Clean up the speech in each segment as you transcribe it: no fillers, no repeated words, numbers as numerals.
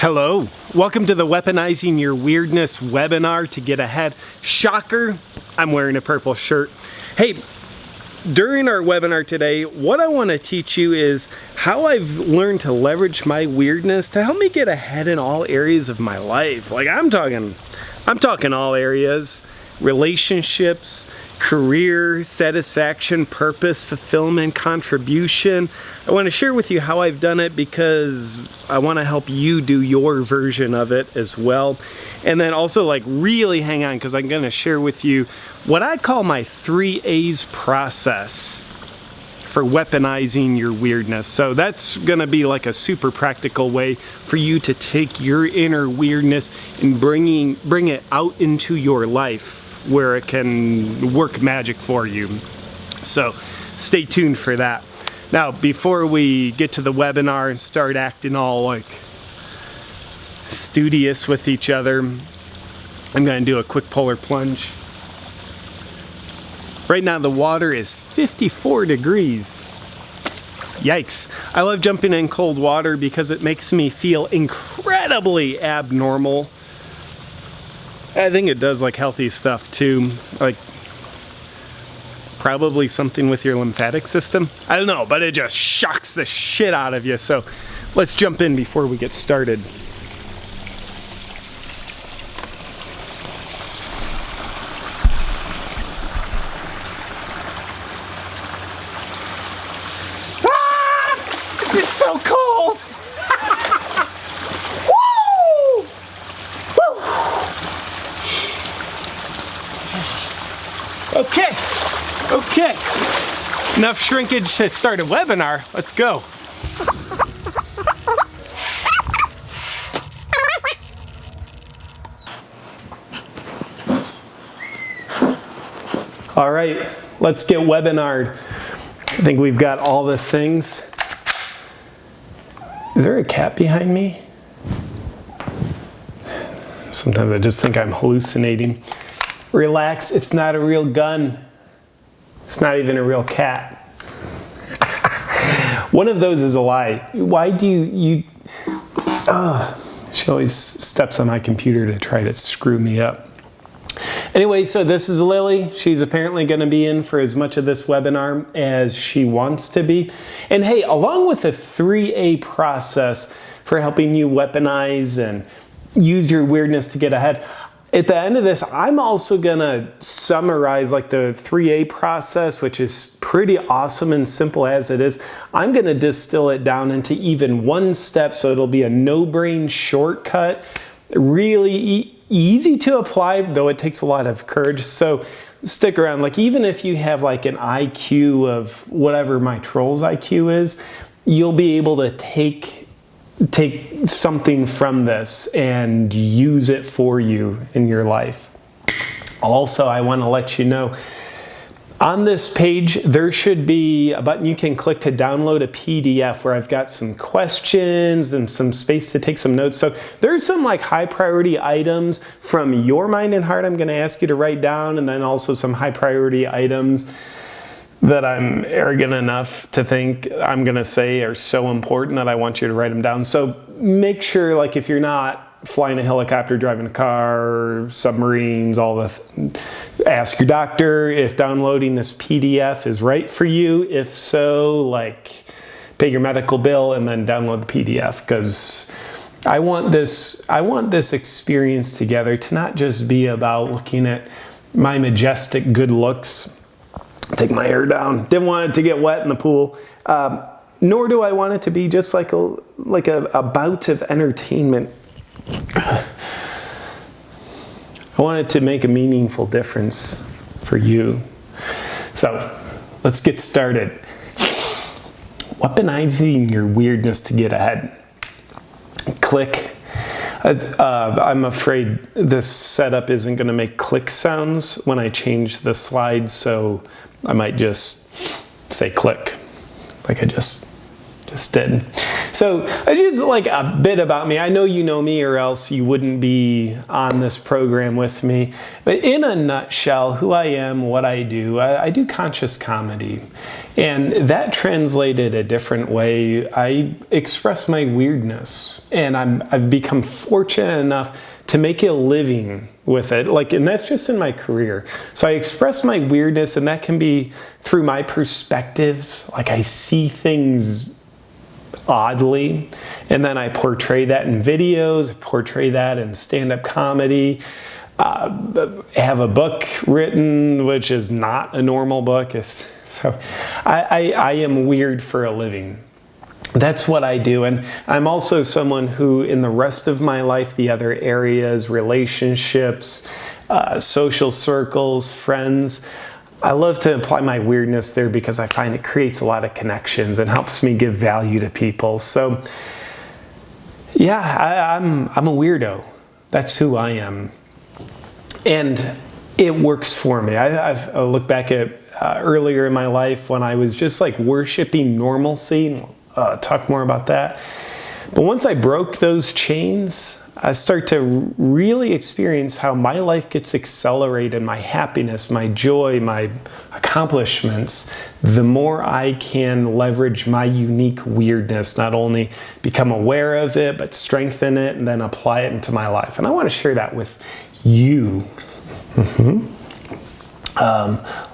Hello, welcome to the Weaponizing Your Weirdness webinar to get ahead. Shocker, I'm wearing a purple shirt. Hey, during our webinar today, what I want to teach you is how I've learned to leverage my weirdness to help me get ahead in all areas of my life. Like I'm talking all areas, relationships, career, satisfaction, purpose, fulfillment, contribution. I want to share with you how I've done it because I want to help you do your version of it as well. And then also like really hang on because I'm going to share with you what I call my 3 A's process for weaponizing your weirdness. So that's going to be like a super practical way for you to take your inner weirdness and bring it out into your life, where it can work magic for you. So stay tuned for that. Now, before we get to the webinar and start acting all like studious with each other, I'm going to do a quick polar plunge. Right now the water is 54 degrees. Yikes. I love jumping in cold water because it makes me feel incredibly abnormal. I think it does like healthy stuff too, like probably something with your lymphatic system. I don't know, but it just shocks the shit out of you. So let's jump in before we get started. Ah! It's so cold! Okay, enough shrinkage to start a webinar. Let's go. All right, let's get webinared. I think we've got all the things. Is there a cat behind me? Sometimes I just think I'm hallucinating. Relax, it's not a real gun. It's not even a real cat. One of those is a lie. Why do you she always steps on my computer to try to screw me up. Anyway, so this is Lily. She's apparently going to be in for as much of this webinar as she wants to be. And hey, along with the 3A process for helping you weaponize and use your weirdness to get ahead, at the end of this, I'm also gonna summarize like the 3A process, which is pretty awesome and simple as it is. I'm gonna distill it down into even one step, so it'll be a no-brain shortcut, really easy to apply, though it takes a lot of courage. So stick around. Like even if you have like an IQ of whatever my troll's IQ is, you'll be able to take something from this and use it for you in your life. Also, I want to let you know, on this page, there should be a button you can click to download a PDF where I've got some questions and some space to take some notes. So there's some like high priority items from your mind and heart I'm going to ask you to write down, and then also some high priority items that I'm arrogant enough to think I'm gonna say are so important that I want you to write them down. So make sure, like if you're not flying a helicopter, driving a car, submarines, ask your doctor if downloading this PDF is right for you. If so, like pay your medical bill and then download the PDF, because I want this experience together to not just be about looking at my majestic good looks. Take my hair down. Didn't want it to get wet in the pool. Nor do I want it to be just like a bout of entertainment. I want it to make a meaningful difference for you. So let's get started. Weaponizing your weirdness to get ahead. Click. I'm afraid this setup isn't going to make click sounds when I change the slides, so I might just say click, like I just did. So just like a bit about me. I know you know me, or else you wouldn't be on this program with me. But in a nutshell, who I am, what I do conscious comedy. And that translated a different way. I express my weirdness, and I've become fortunate enough to make a living with it. And that's just in my career. So I express my weirdness, and that can be through my perspectives. Like, I see things oddly, and then I portray that in videos, portray that in stand-up comedy. Have a book written, which is not a normal book. So I am weird for a living. That's what I do. And I'm also someone who, in the rest of my life, the other areas, relationships, social circles, friends, I love to apply my weirdness there because I find it creates a lot of connections and helps me give value to people. So yeah, I'm a weirdo. That's who I am. And it works for me. I look back at earlier in my life when I was just like worshiping normalcy. Talk more about that. But once I broke those chains, I start to really experience how my life gets accelerated, my happiness, my joy, my accomplishments, the more I can leverage my unique weirdness, not only become aware of it, but strengthen it and then apply it into my life. And I want to share that with you.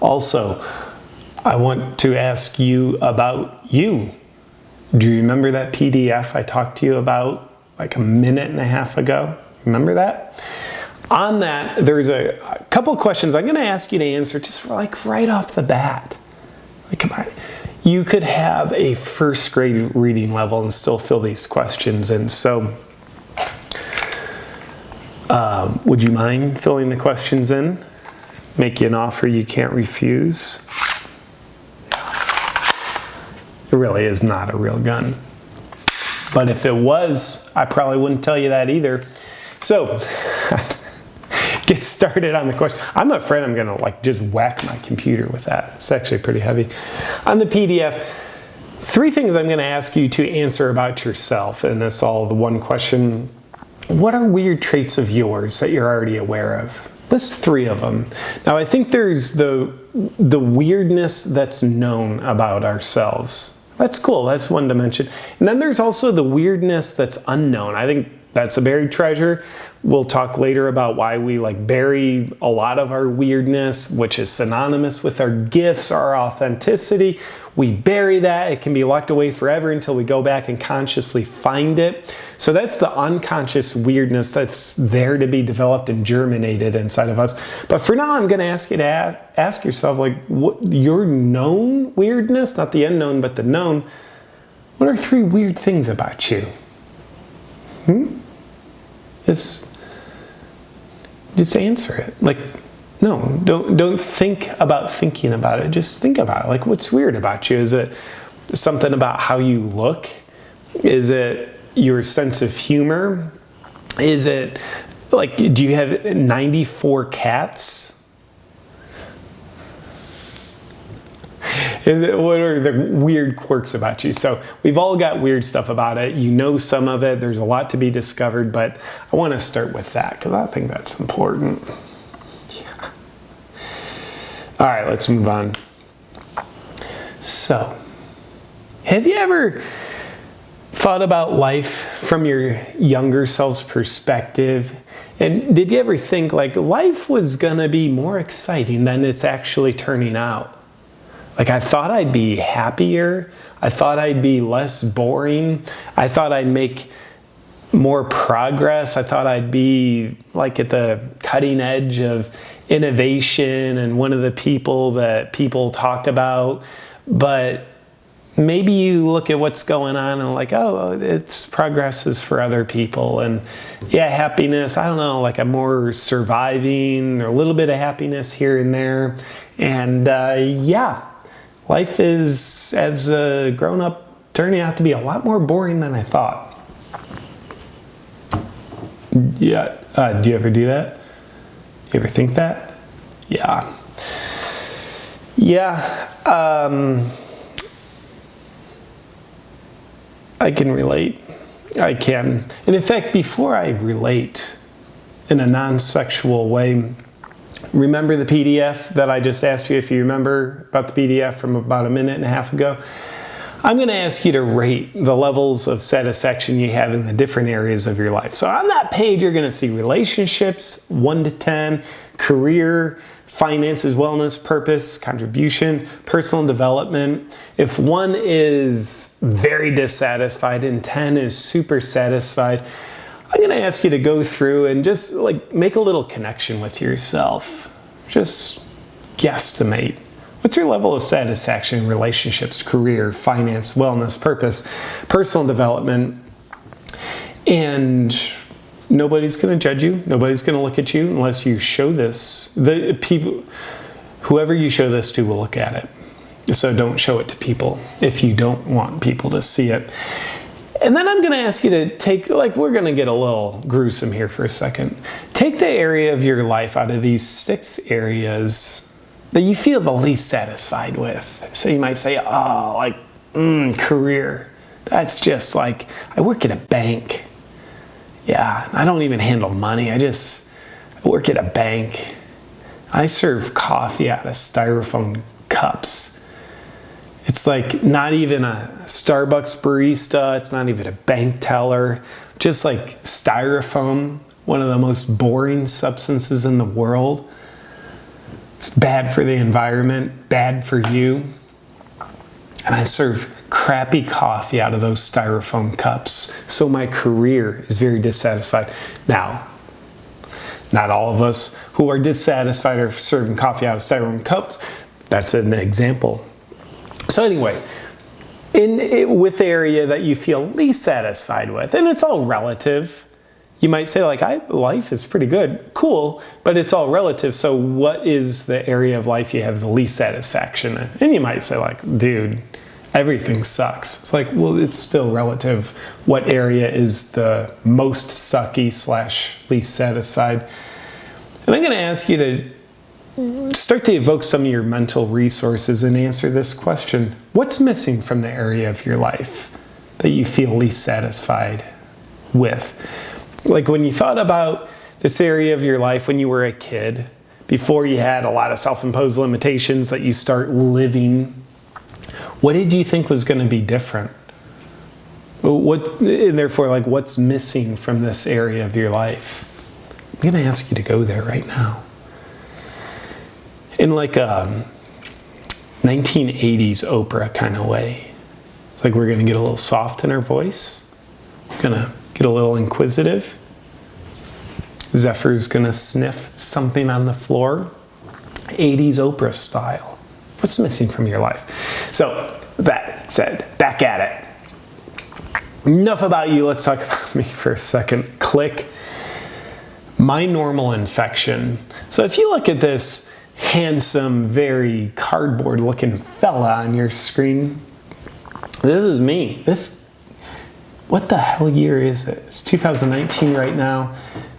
Also, I want to ask you about you. Do you remember that PDF I talked to you about like a minute and a half ago? Remember that? On that, there's a couple questions I'm going to ask you to answer just like right off the bat. Like, come on. You could have a first grade reading level and still fill these questions in. So, would you mind filling the questions in? Make you an offer you can't refuse. It really is not a real gun. But if it was, I probably wouldn't tell you that either. So, get started on the question. I'm afraid I'm going to like just whack my computer with that. It's actually pretty heavy. On the PDF, 3 things I'm going to ask you to answer about yourself. And that's all the one question. What are weird traits of yours that you're already aware of? List 3 of them. Now, I think there's the weirdness that's known about ourselves. That's cool. That's one dimension. And then there's also the weirdness that's unknown. I think that's a buried treasure. We'll talk later about why we like bury a lot of our weirdness, which is synonymous with our gifts, our authenticity. We bury that. It can be locked away forever until we go back and consciously find it. So that's the unconscious weirdness that's there to be developed and germinated inside of us. But for now, I'm going to ask you to ask yourself, like, what your known weirdness, not the unknown, but the known. What are 3 weird things about you? Just answer it. Like, no, don't think about thinking about it. Just think about it. Like, what's weird about you? Is it something about how you look? Is it your sense of humor? Is it like, do you have 94 cats? What are the weird quirks about you? So we've all got weird stuff about it. You know some of it. There's a lot to be discovered, but I want to start with that because I think that's important. Yeah. All right, let's move on. So, have you ever thought about life from your younger self's perspective? And did you ever think like life was going to be more exciting than it's actually turning out? Like, I thought I'd be happier. I thought I'd be less boring. I thought I'd make more progress. I thought I'd be like at the cutting edge of innovation and one of the people that people talk about. But maybe you look at what's going on and like, oh, it's progress is for other people. And yeah, happiness, I don't know, like I'm more surviving, or a little bit of happiness here and there. And yeah, life is, as a grown-up, turning out to be a lot more boring than I thought. Yeah, do you ever do that? You ever think that? Yeah. Yeah. I can relate. I can. And in fact, before I relate in a non-sexual way, remember the PDF that I just asked you if you remember about the PDF from about a minute and a half ago? I'm going to ask you to rate the levels of satisfaction you have in the different areas of your life. So on that page, you're going to see relationships, 1 to 10, career, finances, wellness, purpose, contribution, personal development. If 1 is very dissatisfied and 10 is super satisfied, I'm going to ask you to go through and just like make a little connection with yourself. Just guesstimate. What's your level of satisfaction in relationships, career, finance, wellness, purpose, personal development? And nobody's going to judge you. Nobody's going to look at you unless you show this. The people, whoever you show this to will look at it. So don't show it to people if you don't want people to see it. And then I'm going to ask you to take, like, we're going to get a little gruesome here for a second. Take the area of your life out of these 6 areas that you feel the least satisfied with. So you might say, oh, like, career. That's just like, I work at a bank. Yeah, I don't even handle money. I work at a bank. I serve coffee out of styrofoam cups. It's like not even a Starbucks barista. It's not even a bank teller. Just like styrofoam, one of the most boring substances in the world. It's bad for the environment, bad for you. And I serve crappy coffee out of those styrofoam cups. So my career is very dissatisfied. Now, not all of us who are dissatisfied are serving coffee out of styrofoam cups. That's an example. So anyway, with the area that you feel least satisfied with, and it's all relative. You might say, like, life is pretty good, cool, but it's all relative. So what is the area of life you have the least satisfaction in? And you might say, like, dude, everything sucks. It's like, well, it's still relative. What area is the most sucky / least satisfied? And I'm going to ask you to start to evoke some of your mental resources and answer this question. What's missing from the area of your life that you feel least satisfied with? Like when you thought about this area of your life when you were a kid, before you had a lot of self-imposed limitations that you start living, what did you think was going to be different? And therefore, like, what's missing from this area of your life? I'm going to ask you to go there right now. In like a 1980s Oprah kind of way. It's like we're going to get a little soft in our voice. We're going to get a little inquisitive. Zephyr's going to sniff something on the floor. 80s Oprah style. What's missing from your life? So, that said, back at it. Enough about you. Let's talk about me for a second. Click. My normal infection. So if you look at this handsome, very cardboard looking fella on your screen, this is me. What the hell year is it? It's 2019 right now.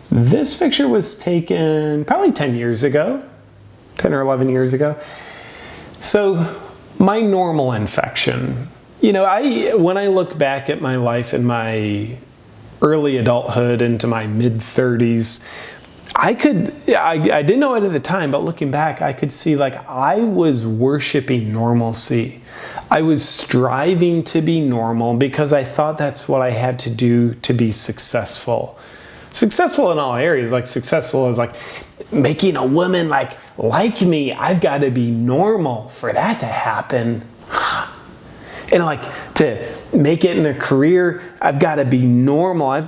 This picture was taken probably 10 years ago, 10 or 11 years ago. So my normal infection, when I look back at my life in my early adulthood into my mid-30s, I didn't know it at the time, but looking back, I could see like I was worshiping normalcy. I was striving to be normal because I thought that's what I had to do to be successful. Successful in all areas, like successful as like making a woman like me. I've got to be normal for that to happen. And like to make it in a career, I've got to be normal. I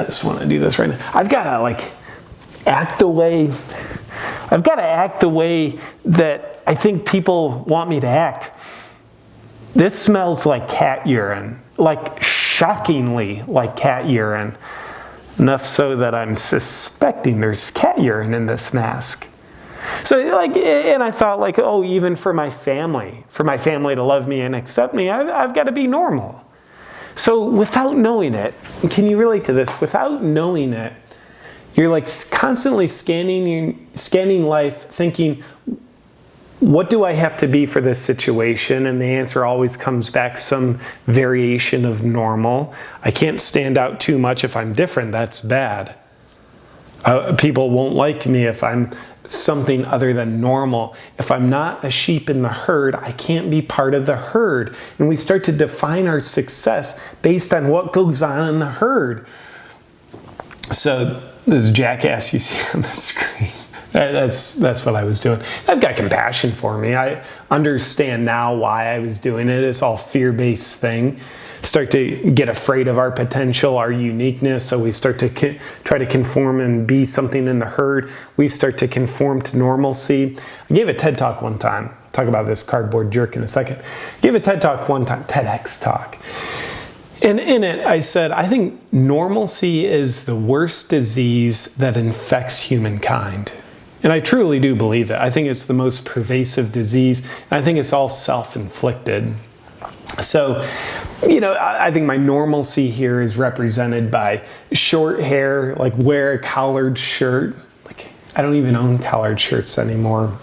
just want to do this right now. I've got to like act the way that I think people want me to act. This smells like cat urine, like shockingly like cat urine. Enough so that I'm suspecting there's cat urine in this mask. So like, and I thought like, oh, even for my family to love me and accept me, I've got to be normal. So without knowing it, can you relate to this? Without knowing it, you're like constantly scanning life, thinking, what do I have to be for this situation? And the answer always comes back some variation of normal. I can't stand out too much. If I'm different, that's bad. People won't like me if I'm something other than normal. If I'm not a sheep in the herd, I can't be part of the herd. And we start to define our success based on what goes on in the herd. So this jackass you see on the screen, that's what I was doing. I've got compassion for me. I understand now why I was doing it. It's all fear-based thing. Start to get afraid of our potential, our uniqueness, so we start to try to conform and be something in the herd. We start to conform to normalcy. I gave a TED Talk one time. I'll talk about this cardboard jerk in a second. I gave a TED Talk one time, TEDx talk. And in it, I said, I think normalcy is the worst disease that infects humankind. And I truly do believe it. I think it's the most pervasive disease. I think it's all self-inflicted. So, I think my normalcy here is represented by short hair, like wear a collared shirt. Like, I don't even own collared shirts anymore.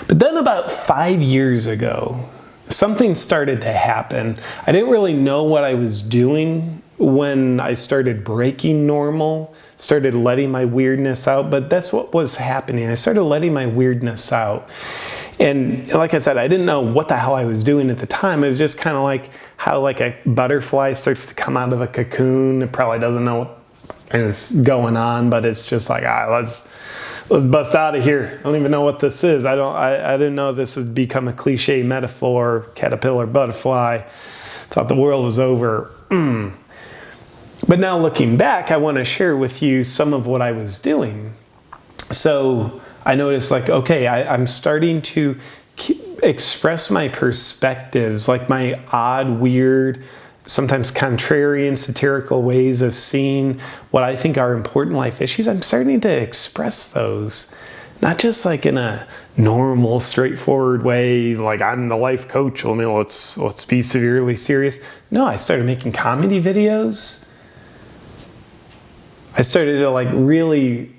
But then about 5 years ago, something started to happen. I didn't really know what I was doing when I started breaking normal, started letting my weirdness out, but that's what was happening. I started letting my weirdness out. And like I said, I didn't know what the hell I was doing at the time. It was just kind of like how like a butterfly starts to come out of a cocoon. It probably doesn't know what is going on, but it's just like, let's bust out of here. I don't even know what this is. I didn't know this would become a cliche metaphor, caterpillar, butterfly. Thought the world was over. But now looking back, I want to share with you some of what I was doing. So I noticed like, okay, I'm starting to express my perspectives, like my odd, weird, sometimes contrarian, satirical ways of seeing what I think are important life issues. I'm starting to express those, not just like in a normal, straightforward way, like I'm the life coach, let's be severely serious. No, I started making comedy videos. I started to like really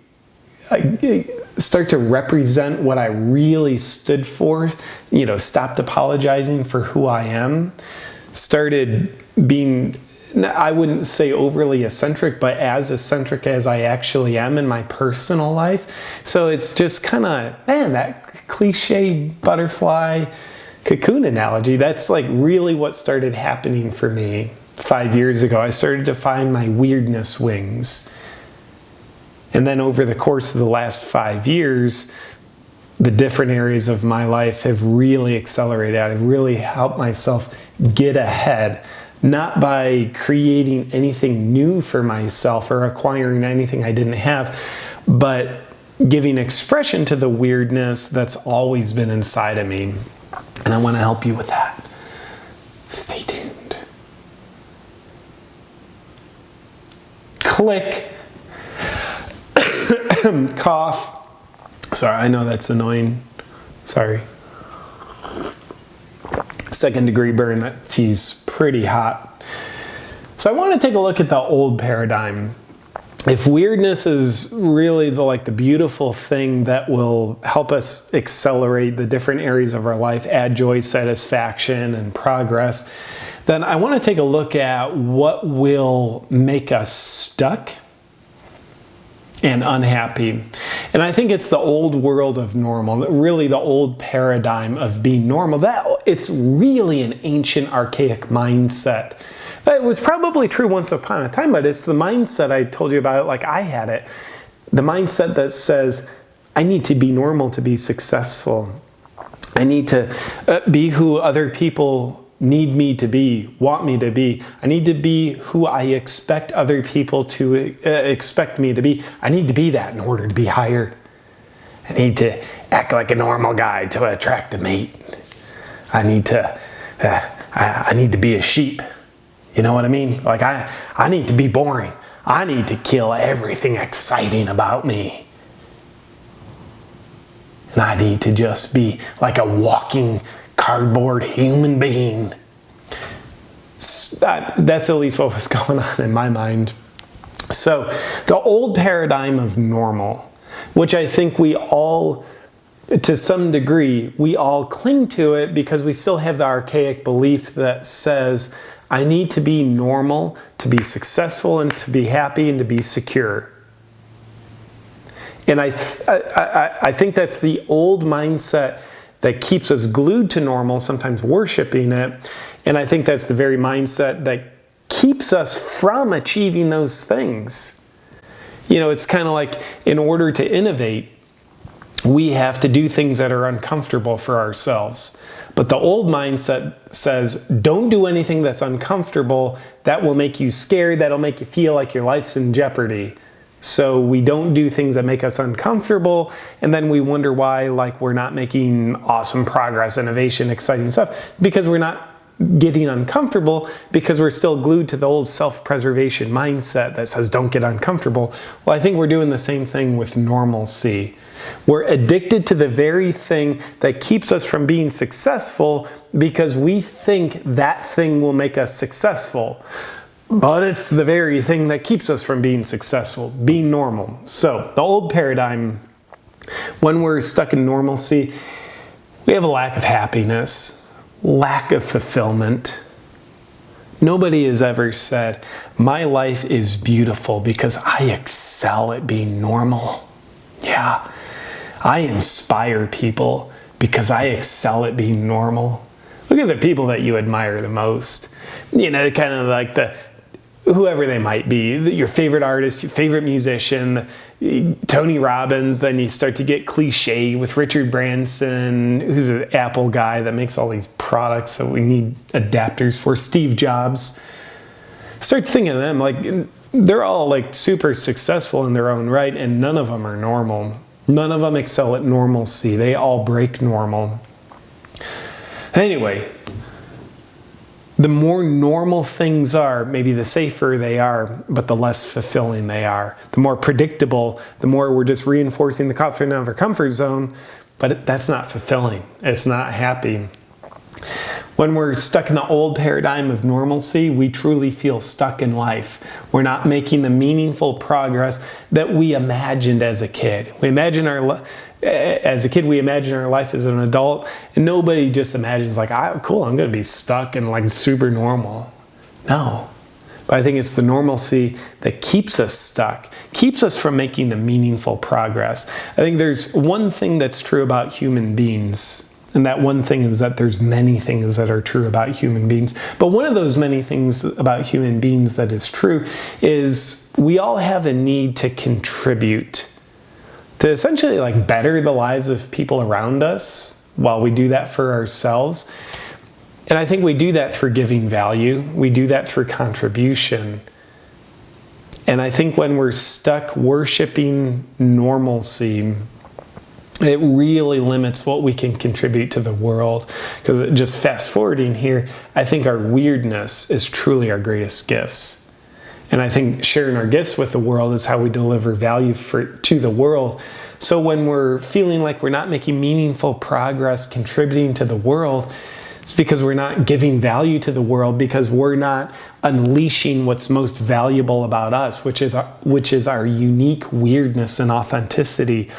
start to represent what I really stood for, stopped apologizing for who I am, started being, I wouldn't say overly eccentric, but as eccentric as I actually am in my personal life. So it's just kind of, that cliche butterfly cocoon analogy, that's like really what started happening for me 5 years ago. I started to find my weirdness wings. And then over the course of the last 5 years, the different areas of my life have really accelerated. I've really helped myself get ahead, not by creating anything new for myself or acquiring anything I didn't have, but giving expression to the weirdness that's always been inside of me. And I want to help you with that. Stay tuned. Click. Cough. Sorry, I know that's annoying. Sorry. 2nd degree burn. That tea's pretty hot. So I want to take a look at the old paradigm. If weirdness is really the beautiful thing that will help us accelerate the different areas of our life, add joy, satisfaction, and progress, then I want to take a look at what will make us stuck and unhappy. And I think it's the old world of normal, really the old paradigm of being normal. That it's really an ancient, archaic mindset. It was probably true once upon a time, but it's the mindset I told you about, like I had it. The mindset that says, I need to be normal to be successful. I need to be who other people need me to be, want me to be. I need to be who I expect other people to expect me to be. I need to be that in order to be hired. I need to act like a normal guy to attract a mate. I need to be a sheep. You know what I mean? Like I need to be boring. I need to kill everything exciting about me. And I need to just be like a walking cardboard human being. That's at least what was going on in my mind. So the old paradigm of normal, which I think we all to some degree, we all cling to it because we still have the archaic belief that says, I need to be normal, to be successful, and to be happy, and to be secure. And I think that's the old mindset that keeps us glued to normal, sometimes worshiping it. And I think that's the very mindset that keeps us from achieving those things. You know, it's kind of like, in order to innovate, we have to do things that are uncomfortable for ourselves. But the old mindset says, don't do anything that's uncomfortable. That will make you scared. That'll make you feel like your life's in jeopardy. So we don't do things that make us uncomfortable, and then we wonder why, like, we're not making awesome progress, innovation, exciting stuff, because we're not getting uncomfortable, because we're still glued to the old self-preservation mindset that says don't get uncomfortable. Well, I think we're doing the same thing with normalcy. We're addicted to the very thing that keeps us from being successful because we think that thing will make us successful. But it's the very thing that keeps us from being successful, being normal. So the old paradigm, when we're stuck in normalcy, we have a lack of happiness, lack of fulfillment. Nobody has ever said, my life is beautiful because I excel at being normal. Yeah, I inspire people because I excel at being normal. Look at the people that you admire the most. You know, kind of like whoever they might be, your favorite artist, your favorite musician, Tony Robbins. Then you start to get cliche with Richard Branson, who's an Apple guy that makes all these products that we need adapters for. Steve Jobs. Start thinking of them, like, they're all like super successful in their own right, and none of them are normal. None of them excel at normalcy. They all break normal. Anyway, the more normal things are, maybe the safer they are, but the less fulfilling they are. The more predictable, the more we're just reinforcing the comfort of our comfort zone, but that's not fulfilling. It's not happy. When we're stuck in the old paradigm of normalcy, we truly feel stuck in life. We're not making the meaningful progress that we imagined as a kid. As a kid, we imagine our life as an adult, and nobody just imagines like, cool, I'm going to be stuck and like super normal. No. But I think it's the normalcy that keeps us stuck, keeps us from making the meaningful progress. I think there's one thing that's true about human beings, and that one thing is that there's many things that are true about human beings. But one of those many things about human beings that is true is we all have a need to contribute, to essentially like better the lives of people around us while we do that for ourselves. And I think we do that through giving value. We do that through contribution. And I think when we're stuck worshiping normalcy, it really limits what we can contribute to the world. Because just fast forwarding here, I think our weirdness is truly our greatest gifts. And I think sharing our gifts with the world is how we deliver value to the world. So when we're feeling like we're not making meaningful progress contributing to the world, it's because we're not giving value to the world, because we're not unleashing what's most valuable about us, which is our unique weirdness and authenticity.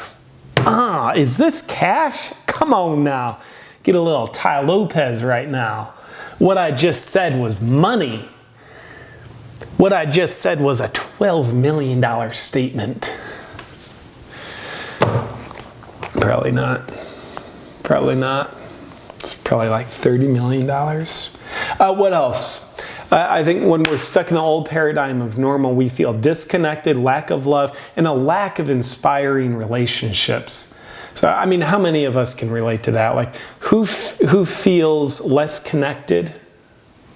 Is this cash? Come on now. Get a little Ty Lopez right now. What I just said was money. What I just said was a $12 million statement. Probably not. Probably not. It's probably like $30 million. What else? I think when we're stuck in the old paradigm of normal, we feel disconnected, lack of love, and a lack of inspiring relationships. So, I mean, how many of us can relate to that? Like, who feels less connected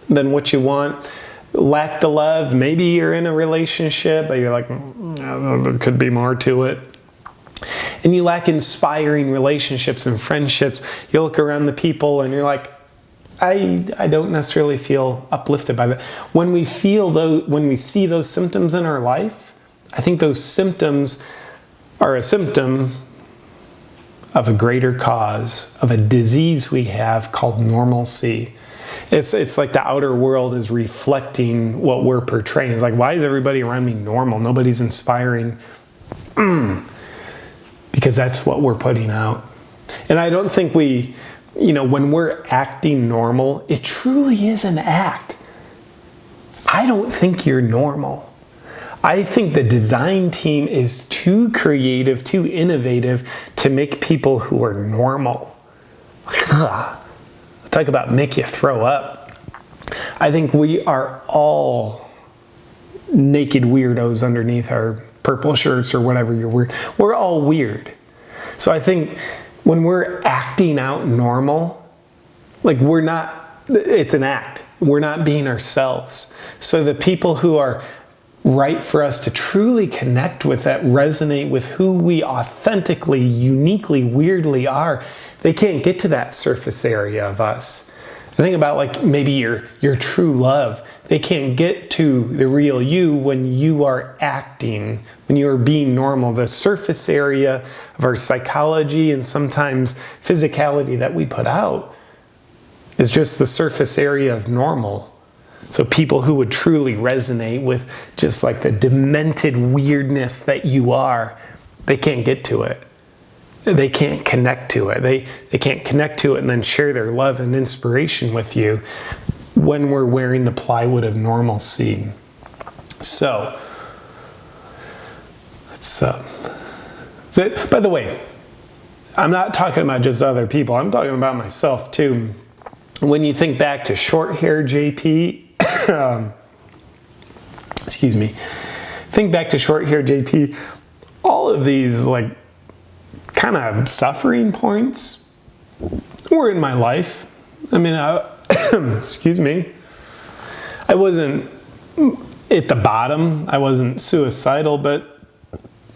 than what you want? Lack the love. Maybe you're in a relationship, but you're like, there could be more to it. And you lack inspiring relationships and friendships. You look around the people and you're like, I don't necessarily feel uplifted by that. When we see those symptoms in our life, I think those symptoms are a symptom of a greater cause, of a disease we have called normalcy. It's like the outer world is reflecting what we're portraying. It's like, why is everybody around me normal? Nobody's inspiring. Because that's what we're putting out. And I don't think we, when we're acting normal, it truly is an act. I don't think you're normal. I think the design team is too creative, too innovative to make people who are normal. Talk about make you throw up. I think we are all naked weirdos underneath our purple shirts or whatever you're wearing. We're all weird. So I think when we're acting out normal, it's an act. We're not being ourselves. So the people who are right for us to truly connect with that, resonate with who we authentically, uniquely, weirdly are, they can't get to that surface area of us. I think about maybe your true love. They can't get to the real you when you are acting, when you are being normal. The surface area of our psychology and sometimes physicality that we put out is just the surface area of normal. So people who would truly resonate with just the demented weirdness that you are, they can't get to it. They can't connect to it. They can't connect to it and then share their love and inspiration with you when we're wearing the plywood of normalcy. So, by the way, I'm not talking about just other people. I'm talking about myself too. When you think back to short hair JP, excuse me, think back to short hair JP, all of these kind of suffering points were in my life. I mean, excuse me, I wasn't at the bottom. I wasn't suicidal, but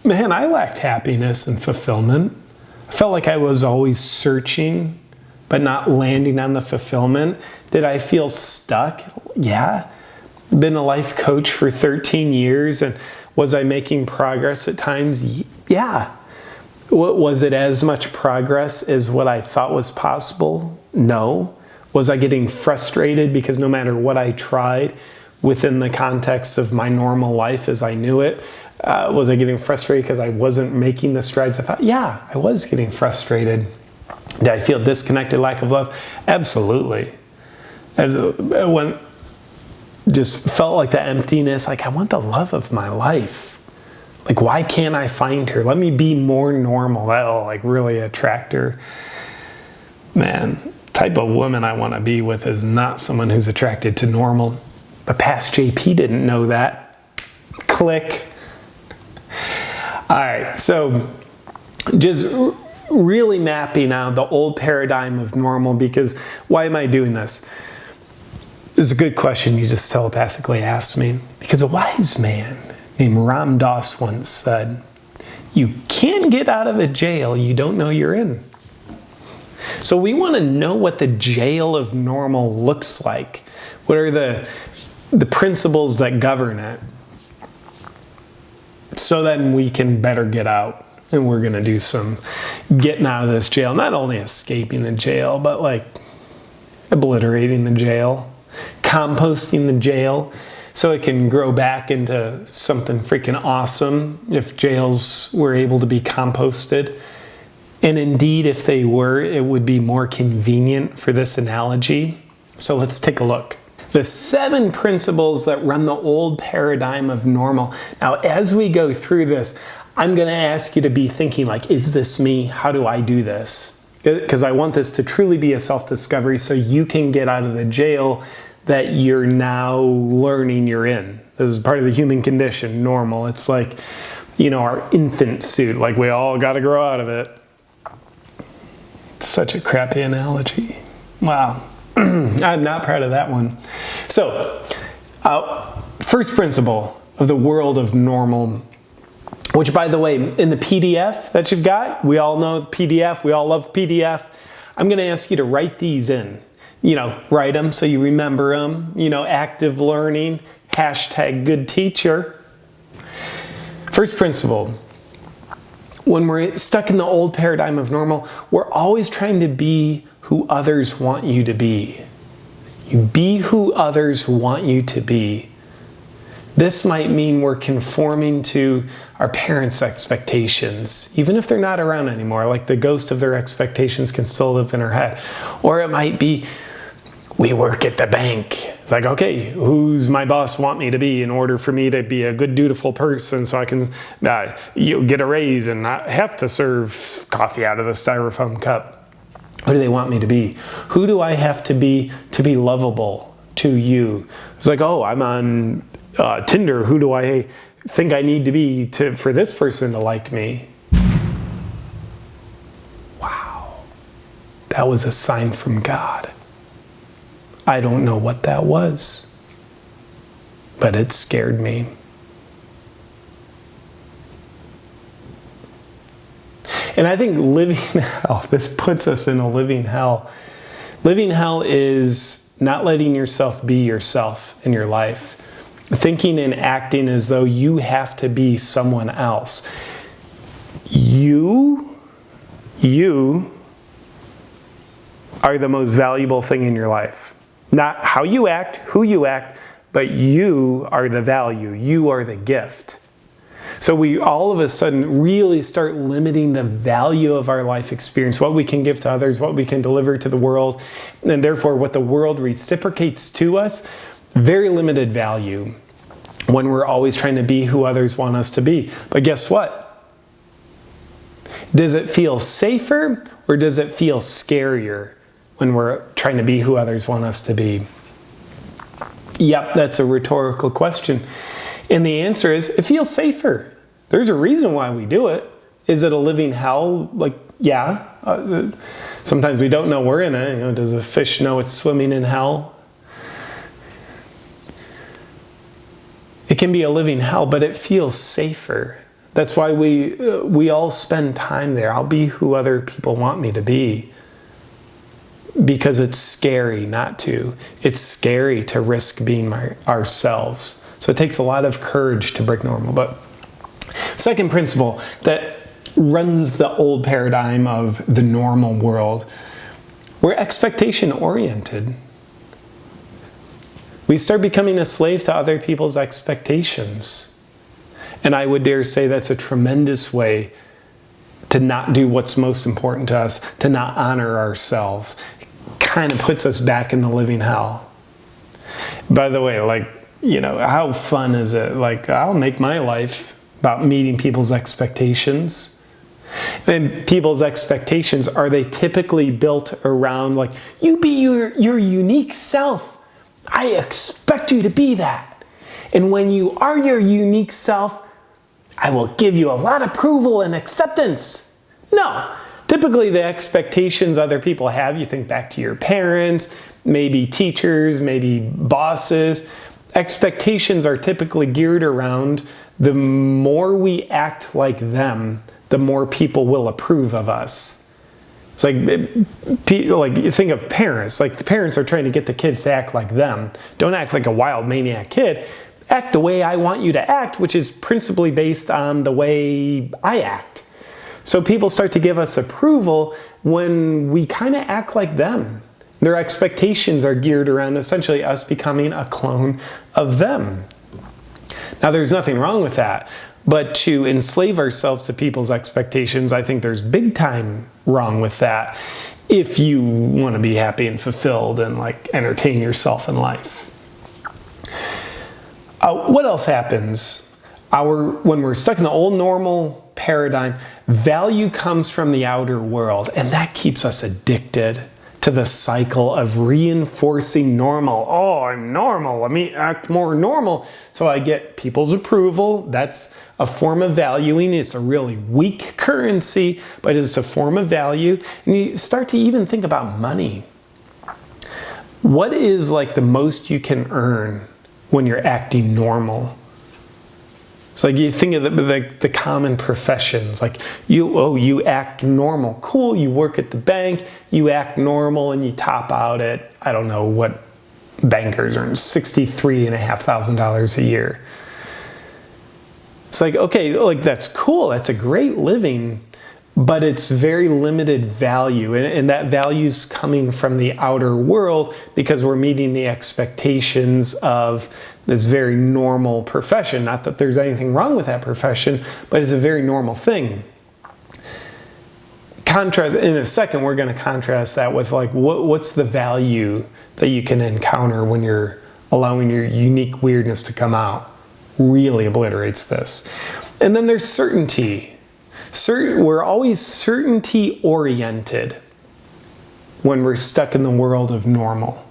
man, I lacked happiness and fulfillment. I felt like I was always searching, but not landing on the fulfillment. Did I feel stuck? Yeah. I've been a life coach for 13 years, and was I making progress at times? Yeah. Was it as much progress as what I thought was possible? No. Was I getting frustrated because no matter what I tried within the context of my normal life as I knew it, was I getting frustrated because I wasn't making the strides I thought? Yeah, I was getting frustrated. Did I feel disconnected, lack of love? Absolutely. Just felt like the emptiness, I want the love of my life. Why can't I find her? Let me be more normal. That'll really attract her. Man, type of woman I want to be with is not someone who's attracted to normal. But past JP didn't know that. Click. All right, so just really mapping out the old paradigm of normal, because why am I doing this? This is a good question you just telepathically asked me. Because a wise man named Ram Dass once said, "You can't get out of a jail you don't know you're in." So we want to know what the jail of normal looks like. What are the principles that govern it? So then we can better get out. And we're going to do some getting out of this jail. Not only escaping the jail, but obliterating the jail. Composting the jail so it can grow back into something freaking awesome if jails were able to be composted. And indeed, if they were, it would be more convenient for this analogy. So let's take a look. The 7 principles that run the old paradigm of normal. Now, as we go through this, I'm going to ask you to be thinking is this me? How do I do this? Because I want this to truly be a self-discovery so you can get out of the jail that you're now learning you're in. This is part of the human condition, normal. It's our infant suit, we all got to grow out of it. It's such a crappy analogy. Wow. I'm not proud of that one. So, first principle of the world of normal, which, by the way, in the PDF that you've got, we all know PDF, we all love PDF. I'm going to ask you to write these in. Write them so you remember them. Active learning, #GoodTeacher. First principle. When we're stuck in the old paradigm of normal, we're always trying to be who others want you to be. You be who others want you to be. This might mean we're conforming to our parents' expectations, even if they're not around anymore, like the ghost of their expectations can still live in our head. Or it might be, we work at the bank. It's like, okay, who's my boss want me to be in order for me to be a good, dutiful person so I can get a raise and not have to serve coffee out of a styrofoam cup? Who do they want me to be? Who do I have to be lovable to you? It's like, oh, I'm on Tinder. Who do I think I need to be for this person to like me? Wow. That was a sign from God. I don't know what that was, but it scared me. And I think living hell, this puts us in a living hell. Living hell is not letting yourself be yourself in your life. Thinking and acting as though you have to be someone else. You are the most valuable thing in your life. Not how you act, who you act, but you are the value. You are the gift. So we all of a sudden really start limiting the value of our life experience, what we can give to others, what we can deliver to the world, and therefore what the world reciprocates to us, very limited value when we're always trying to be who others want us to be. But guess what? Does it feel safer or does it feel scarier when we're trying to be who others want us to be? Yep, that's a rhetorical question. And the answer is, it feels safer. There's a reason why we do it. Is it a living hell? Like, yeah. Sometimes we don't know we're in it. Does a fish know it's swimming in hell? It can be a living hell, but it feels safer. That's why we all spend time there. I'll be who other people want me to be. Because it's scary not to. It's scary to risk being ourselves. So it takes a lot of courage to break normal. But second principle that runs the old paradigm of the normal world, we're expectation oriented. We start becoming a slave to other people's expectations. And I would dare say that's a tremendous way to not do what's most important to us, to not honor ourselves. Kind of puts us back in the living hell. By the way, how fun is it? I'll make my life about meeting people's expectations. And people's expectations, are they typically built around you be your unique self. I expect you to be that. And when you are your unique self, I will give you a lot of approval and acceptance. No. Typically, the expectations other people have, you think back to your parents, maybe teachers, maybe bosses. Expectations are typically geared around the more we act like them, the more people will approve of us. It's you think of parents. The parents are trying to get the kids to act like them. Don't act like a wild maniac kid. Act the way I want you to act, which is principally based on the way I act. So people start to give us approval when we kind of act like them. Their expectations are geared around essentially us becoming a clone of them. Now, there's nothing wrong with that, but to enslave ourselves to people's expectations, I think there's big time wrong with that if you want to be happy and fulfilled and entertain yourself in life. What else happens? When we're stuck in the old normal paradigm, value comes from the outer world, and that keeps us addicted to the cycle of reinforcing normal. Oh, I'm normal. Let me act more normal so I get people's approval. That's a form of valuing. It's a really weak currency, but it's a form of value. And you start to even think about money. What is the most you can earn when you're acting normal? It's you think of the common professions, you act normal. Cool, you work at the bank, you act normal, and you top out at, I don't know what bankers earn, $63,500 a year. It's okay, that's cool, that's a great living, but it's very limited value. And that value's coming from the outer world because we're meeting the expectations of this very normal profession. Not that there's anything wrong with that profession, but it's a very normal thing. Contrast, in a second, we're going to contrast that with like, what's the value that you can encounter when you're allowing your unique weirdness to come out. Really obliterates this. And then there's certainty. We're always certainty oriented when we're stuck in the world of normal.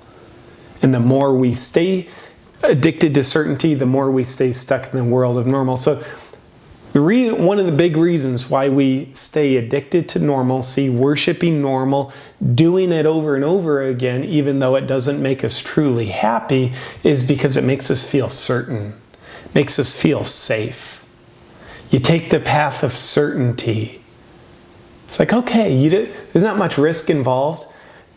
And the more we stay addicted to certainty, the more we stay stuck in the world of normal. So one of the big reasons why we stay addicted to normalcy, worshiping normal, doing it over and over again, even though it doesn't make us truly happy, is because it makes us feel certain, makes us feel safe. You take the path of certainty. It's like, okay, there's not much risk involved.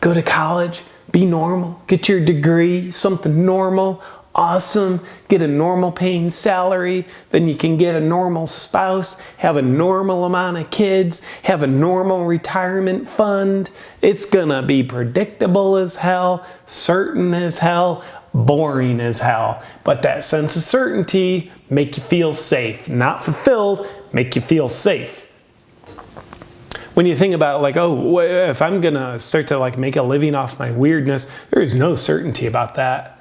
Go to college, be normal, get your degree, something normal. Awesome, get a normal paying salary, then you can get a normal spouse, have a normal amount of kids, have a normal retirement fund. It's gonna be predictable as hell, certain as hell, boring as hell. But that sense of certainty make you feel safe, not fulfilled, make you feel safe. When you think about like, oh, if I'm gonna start to like make a living off my weirdness, there is no certainty about that.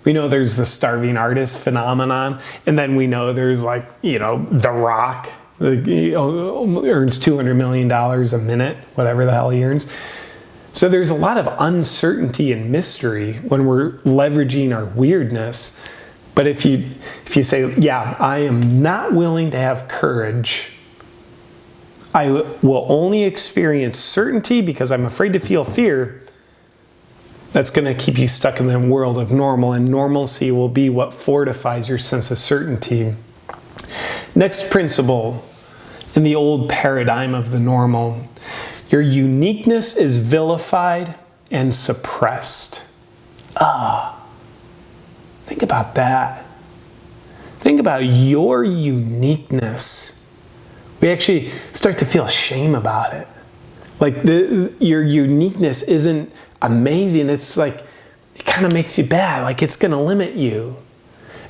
We know there's the starving artist phenomenon, and then we know there's like, The Rock, he earns $200 million a minute, whatever the hell he earns. So there's a lot of uncertainty and mystery when we're leveraging our weirdness. But if you say, yeah, I am not willing to have courage, I will only experience certainty because I'm afraid to feel fear, that's going to keep you stuck in the world of normal, and normalcy will be what fortifies your sense of certainty. Next principle in the old paradigm of the normal, your uniqueness is vilified and suppressed. Think about that. Think about your uniqueness. We actually start to feel shame about it. Like your uniqueness isn't amazing. It's like, it kind of makes you bad. Like it's going to limit you.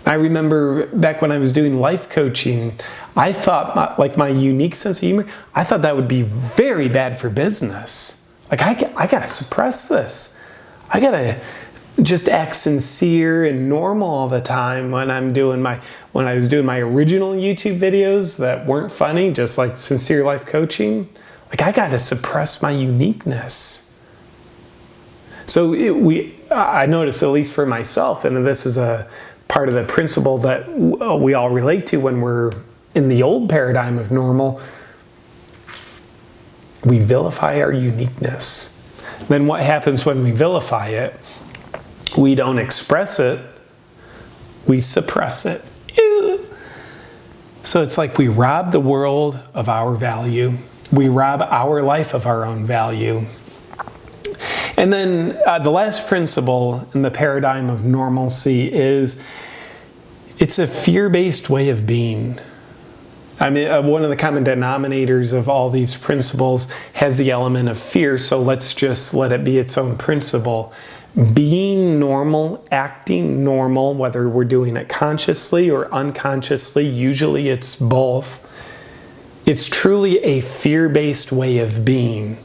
I remember back when I was doing life coaching, I thought my unique sense of humor, I thought that would be very bad for business. Like I got to suppress this. I got to just act sincere and normal all the time when I was doing my original YouTube videos that weren't funny, just like sincere life coaching. Like I got to suppress my uniqueness. So I notice, at least for myself, and this is a part of the principle that we all relate to when we're in the old paradigm of normal, we vilify our uniqueness. Then what happens when we vilify it? We don't express it, we suppress it. Ew. So it's like we rob the world of our value. We rob our life of our own value. And then the last principle in the paradigm of normalcy is it's a fear-based way of being. I mean, one of the common denominators of all these principles has the element of fear, so let's just let it be its own principle. Being normal, acting normal, whether we're doing it consciously or unconsciously, usually it's both. It's truly a fear-based way of being.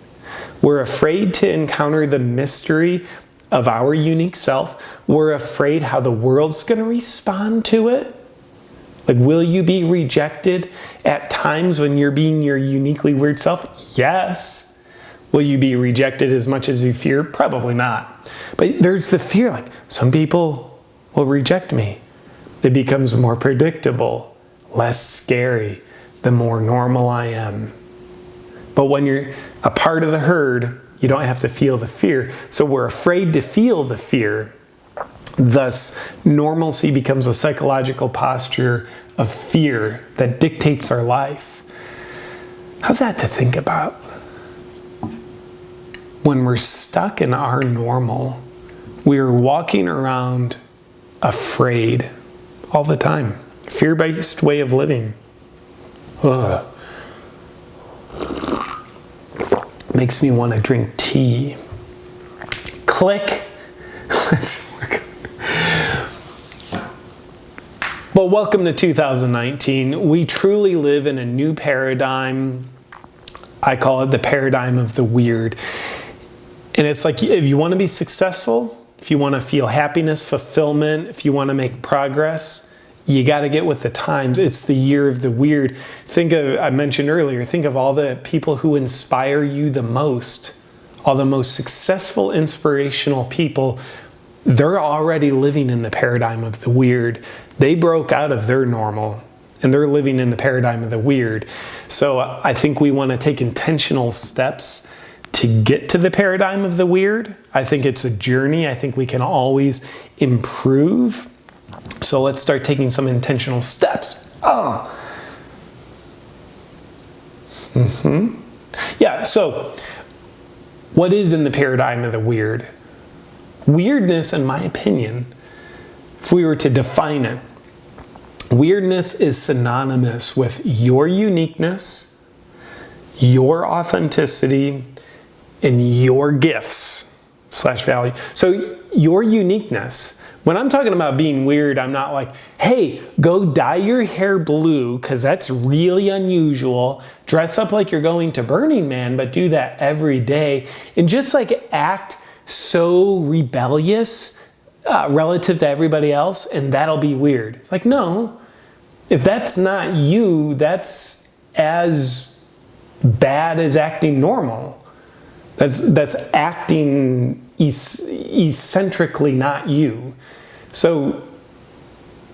We're afraid to encounter the mystery of our unique self. We're afraid how the world's going to respond to it. Like, will you be rejected at times when you're being your uniquely weird self? Yes. Will you be rejected as much as you fear? Probably not. But there's the fear, like, some people will reject me. It becomes more predictable, less scary, the more normal I am. But when you're a part of the herd, you don't have to feel the fear. So we're afraid to feel the fear. Thus, normalcy becomes a psychological posture of fear that dictates our life. How's that to think about? When we're stuck in our normal, we're walking around afraid all the time. Fear-based way of living. Ugh. Makes me want to drink tea. Click. Let's work. Well, welcome to 2019. We truly live in a new paradigm. I call it the paradigm of the weird. And it's like, if you want to be successful, if you want to feel happiness, fulfillment, if you want to make progress, you got to get with the times. It's the year of the weird. I mentioned earlier, think of all the people who inspire you the most, all the most successful, inspirational people. They're already living in the paradigm of the weird. They broke out of their normal and they're living in the paradigm of the weird. So I think we want to take intentional steps to get to the paradigm of the weird. I think it's a journey. I think we can always improve. So let's start taking some intentional steps. Yeah, so what is in the paradigm of the weird? Weirdness, in my opinion, if we were to define it, weirdness is synonymous with your uniqueness, your authenticity, and your gifts / value. So your uniqueness. When I'm talking about being weird, I'm not like, hey, go dye your hair blue because that's really unusual. Dress up like you're going to Burning Man, but do that every day. And just like act so rebellious relative to everybody else, and that'll be weird. It's like, no, if that's not you, that's as bad as acting normal. That's acting eccentrically not you. So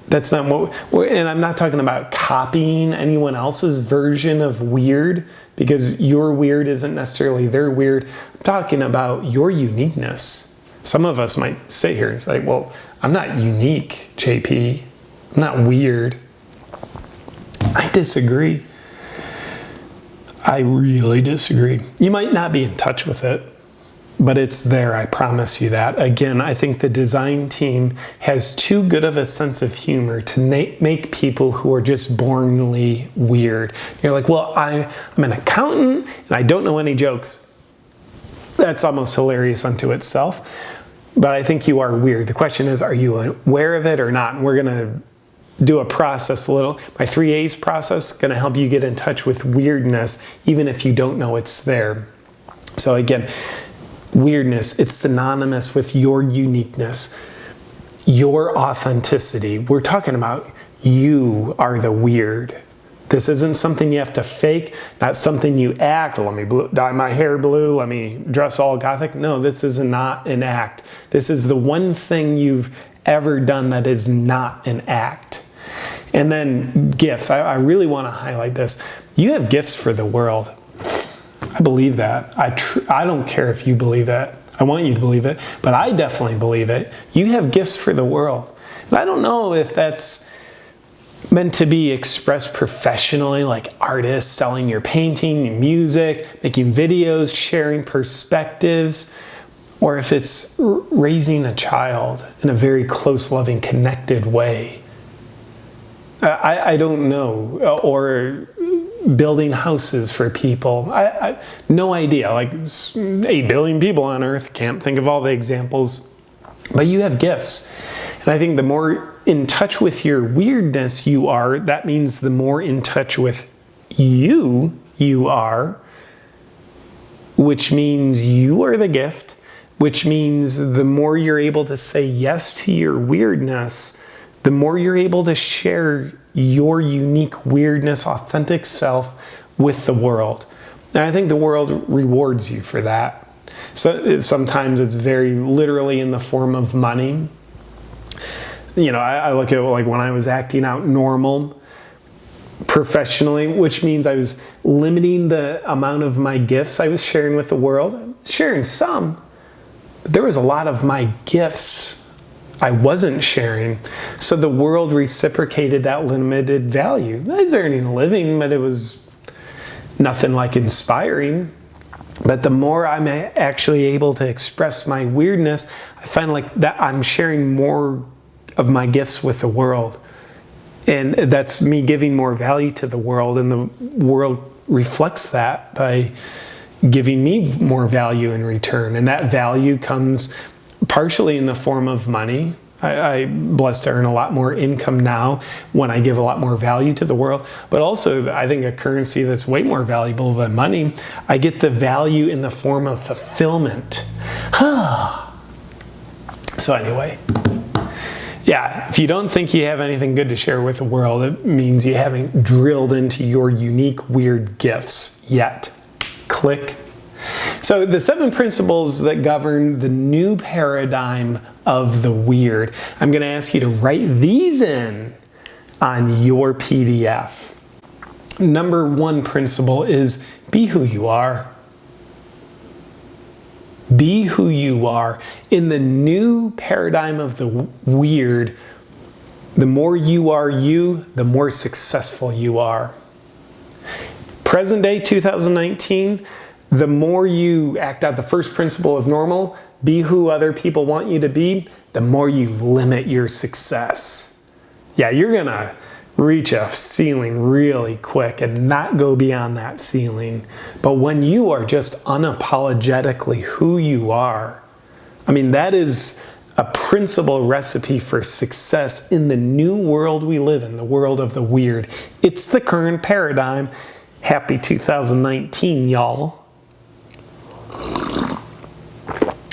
that's not what, and I'm not talking about copying anyone else's version of weird, because your weird isn't necessarily their weird. I'm talking about your uniqueness. Some of us might sit here and say, well, I'm not unique, JP. I'm not weird. I disagree. I really disagree. You might not be in touch with it, but it's there, I promise you that. Again, I think the design team has too good of a sense of humor to make people who are just bornly weird. You're like, well, I'm an accountant and I don't know any jokes. That's almost hilarious unto itself. But I think you are weird. The question is, are you aware of it or not? And we're going to do a process my 3 A's process, going to help you get in touch with weirdness, even if you don't know it's there. So again, weirdness, it's synonymous with your uniqueness, your authenticity. We're talking about you are the weird. This isn't something you have to fake, not something you act. Let me dye my hair blue, let me dress all gothic. No, this is not an act. This is the one thing you've ever done that is not an act. And then gifts. I really want to highlight this. You have gifts for the world. I believe that. I don't care if you believe it. I want you to believe it, but I definitely believe it. You have gifts for the world. And I don't know if that's meant to be expressed professionally, like artists selling your painting, your music, making videos, sharing perspectives, or if it's raising a child in a very close, loving, connected way. I don't know. Or building houses for people. No idea. Like 8 billion people on Earth. Can't think of all the examples. But you have gifts. And I think the more in touch with your weirdness you are, that means the more in touch with you are, which means you are the gift, which means the more you're able to say yes to your weirdness, the more you're able to share your unique weirdness, authentic self with the world. And I think the world rewards you for that. So sometimes it's very literally in the form of money. You know, I look at like when I was acting out normal professionally, which means I was limiting the amount of my gifts I was sharing with the world. Sharing some, but there was a lot of my gifts I wasn't sharing. So the world reciprocated that limited value. I was earning a living, but it was nothing like inspiring. But the more I'm actually able to express my weirdness, I find like that I'm sharing more of my gifts with the world. And that's me giving more value to the world, and the world reflects that by giving me more value in return. And that value comes partially in the form of money. I'm blessed to earn a lot more income now when I give a lot more value to the world. But also, I think a currency that's way more valuable than money, I get the value in the form of fulfillment. So anyway, yeah, if you don't think you have anything good to share with the world, it means you haven't drilled into your unique, weird gifts yet. Click. So the 7 principles that govern the new paradigm of the weird. I'm going to ask you to write these in on your PDF. Number 1 principle is be who you are. Be who you are. In the new paradigm of the weird, the more you are you, the more successful you are. Present day 2019, the more you act out the first principle of normal, be who other people want you to be, the more you limit your success. Yeah, you're going to reach a ceiling really quick and not go beyond that ceiling. But when you are just unapologetically who you are, I mean, that is a principal recipe for success in the new world we live in, the world of the weird. It's the current paradigm. Happy 2019, y'all.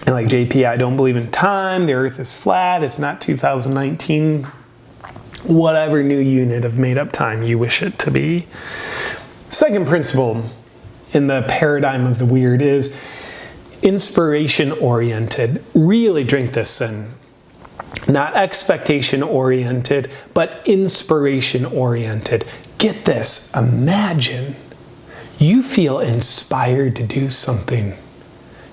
And like JP, I don't believe in time. The earth is flat. It's not 2019. Whatever new unit of made-up time you wish it to be. Second principle in the paradigm of the weird is inspiration-oriented. Really drink this in. Not expectation-oriented, but inspiration-oriented. Get this. Imagine you feel inspired to do something.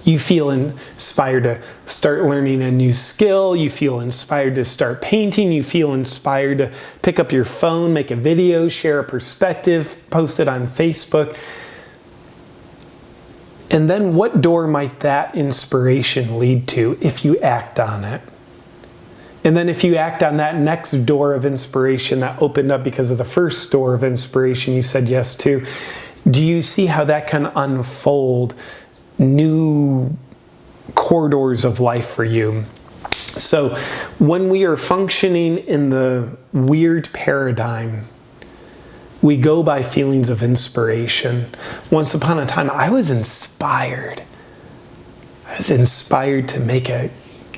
You feel inspired to start learning a new skill. You feel inspired to start painting. You feel inspired to pick up your phone, make a video, share a perspective, post it on Facebook. And then what door might that inspiration lead to if you act on it? And then if you act on that next door of inspiration that opened up because of the first door of inspiration you said yes to, do you see how that can unfold new corridors of life for you? So when we are functioning in the weird paradigm, we go by feelings of inspiration. Once upon a time, I was inspired. I was inspired to make a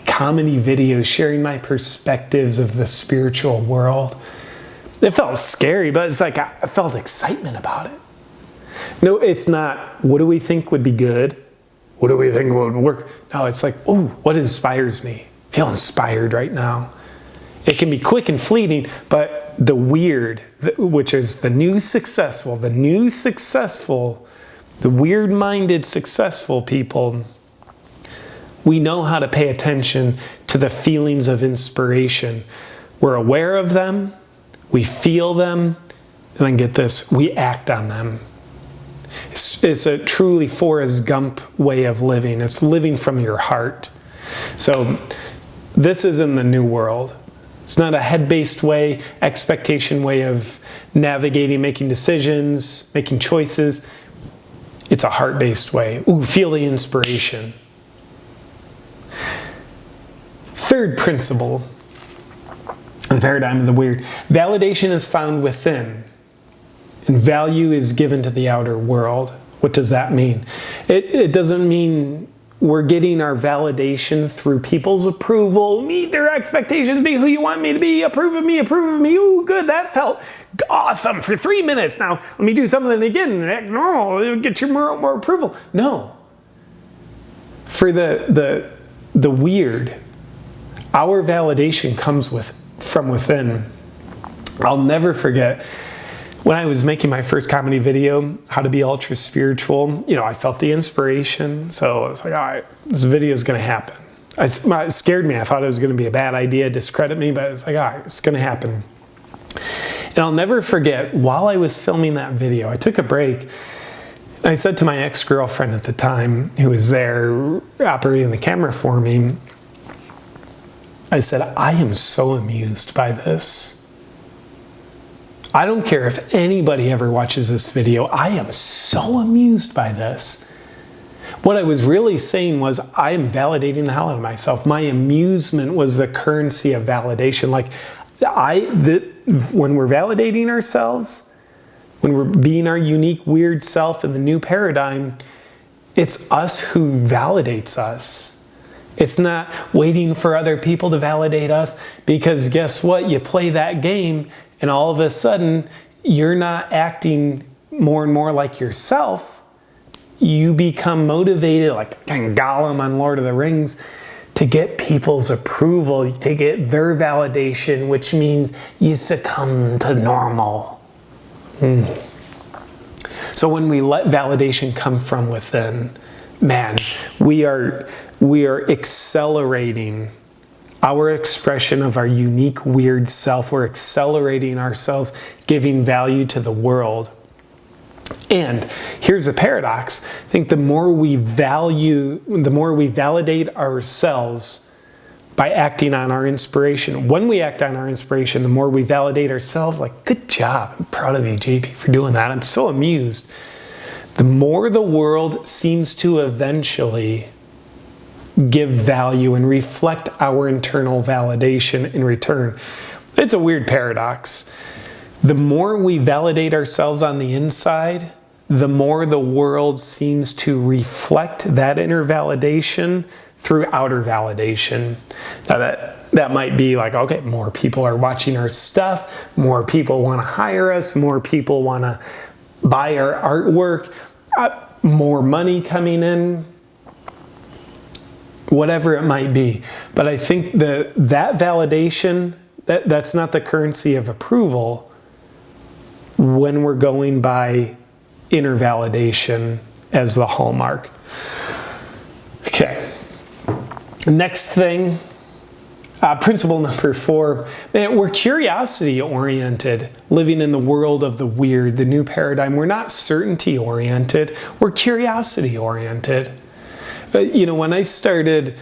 comedy video sharing my perspectives of the spiritual world. It felt scary, but it's like I felt excitement about it. No, it's not, what do we think would be good? What do we think would work? No, it's like, oh, what inspires me? I feel inspired right now. It can be quick and fleeting, but the weird, which is the new successful, the weird-minded successful people, we know how to pay attention to the feelings of inspiration. We're aware of them, we feel them, and then get this, we act on them. It's a truly Forrest Gump way of living. It's living from your heart. So this is in the new world. It's not a head-based way, expectation way of navigating, making decisions, making choices. It's a heart-based way. Ooh, feel the inspiration. Third principle of the paradigm of the weird. Validation is found within, and value is given to the outer world. What does that mean? It doesn't mean we're getting our validation through people's approval, meet their expectations, be who you want me to be, approve of me, ooh, good, that felt awesome for 3 minutes. Now, let me do something again, no, get your more approval. No. For the weird, our validation comes from within. I'll never forget when I was making my first comedy video, How to Be Ultra Spiritual. I felt the inspiration, so I was like, all right, this video is going to happen. It scared me. I thought it was going to be a bad idea, discredit me, but it's like, all right, it's going to happen. And I'll never forget, while I was filming that video, I took a break. I said to my ex-girlfriend at the time, who was there operating the camera for me, I said, I am so amused by this. I don't care if anybody ever watches this video. I am so amused by this. What I was really saying was I am validating the hell out of myself. My amusement was the currency of validation. Like when we're validating ourselves, when we're being our unique, weird self in the new paradigm, it's us who validates us. It's not waiting for other people to validate us, because guess what? You play that game and all of a sudden you're not acting more and more like yourself. You become motivated like Gollum on Lord of the Rings to get people's approval, to get their validation, which means you succumb to normal. So when we let validation come from within, man, we are accelerating our expression of our unique, weird self. We're accelerating ourselves, giving value to the world. And here's a paradox. I think the more we validate ourselves by acting on our inspiration. When we act on our inspiration, the more we validate ourselves, like, good job. I'm proud of you, JP, for doing that. I'm so amused. The more the world seems to eventually give value and reflect our internal validation in return. It's a weird paradox. The more we validate ourselves on the inside, the more the world seems to reflect that inner validation through outer validation. Now that might be like, okay, more people are watching our stuff, more people want to hire us, more people want to buy our artwork, more money coming in, whatever it might be. But I think that validation, that's not the currency of approval when we're going by inner validation as the hallmark. Okay. Next thing, principle number 4, man, we're curiosity oriented, living in the world of the weird, the new paradigm. We're not certainty oriented, we're curiosity oriented. When I started,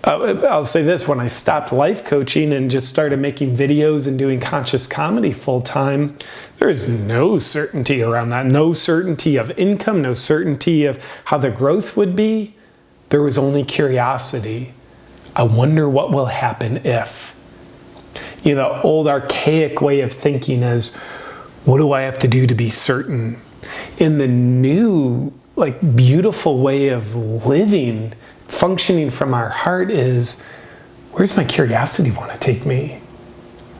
I'll say this, when I stopped life coaching and just started making videos and doing conscious comedy full time, there's no certainty around that. No certainty of income, no certainty of how the growth would be. There was only curiosity. I wonder what will happen if. The old archaic way of thinking is, what do I have to do to be certain? In the new, beautiful way of living, functioning from our heart is, where's my curiosity want to take me?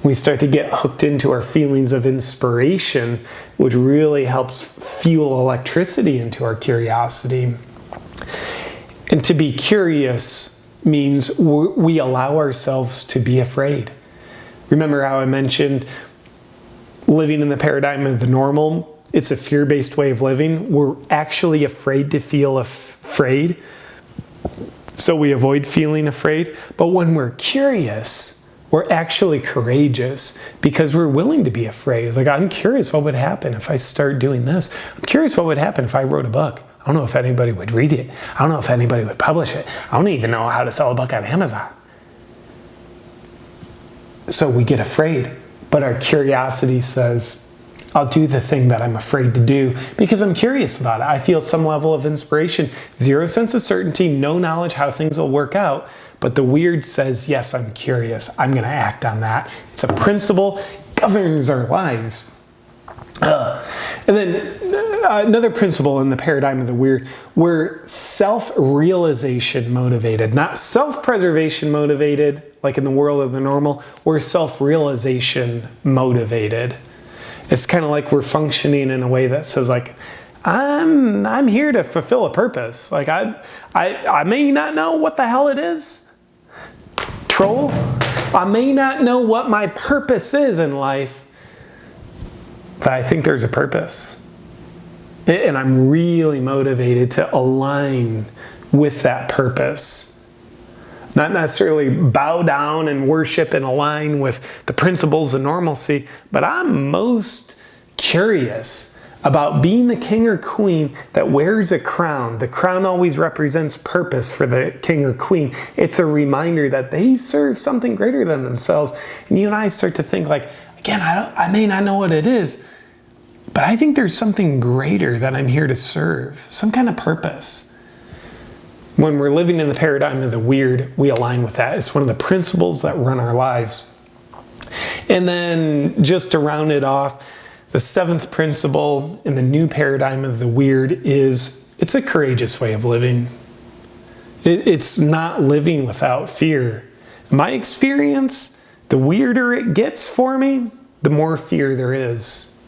We start to get hooked into our feelings of inspiration, which really helps fuel electricity into our curiosity. And to be curious means we allow ourselves to be afraid. Remember how I mentioned living in the paradigm of the normal? It's a fear-based way of living. We're actually afraid to feel afraid, so we avoid feeling afraid. But when we're curious, we're actually courageous because we're willing to be afraid. It's like, I'm curious what would happen if I start doing this. I'm curious what would happen if I wrote a book. I don't know if anybody would read it. I don't know if anybody would publish it. I don't even know how to sell a book on Amazon. So we get afraid, but our curiosity says, I'll do the thing that I'm afraid to do because I'm curious about it. I feel some level of inspiration, zero sense of certainty, no knowledge how things will work out. But the weird says, yes, I'm curious. I'm going to act on that. It's a principle, governs our lives. And then another principle in the paradigm of the weird, we're self-realization motivated, not self-preservation motivated, like in the world of the normal. We're self-realization motivated. It's kind of like we're functioning in a way that says, like, I'm here to fulfill a purpose. Like I may not know what the hell it is. Troll. I may not know what my purpose is in life, but I think there's a purpose. And I'm really motivated to align with that purpose. Not necessarily bow down and worship and align with the principles of normalcy, but I'm most curious about being the king or queen that wears a crown. The crown always represents purpose for the king or queen. It's a reminder that they serve something greater than themselves. And you and I start to think like, again, I may not know what it is, but I think there's something greater that I'm here to serve, some kind of purpose. When we're living in the paradigm of the weird, we align with that. It's one of the principles that run our lives. And then just to round it off, the seventh principle in the new paradigm of the weird is it's a courageous way of living. It's not living without fear. In my experience, the weirder it gets for me, the more fear there is.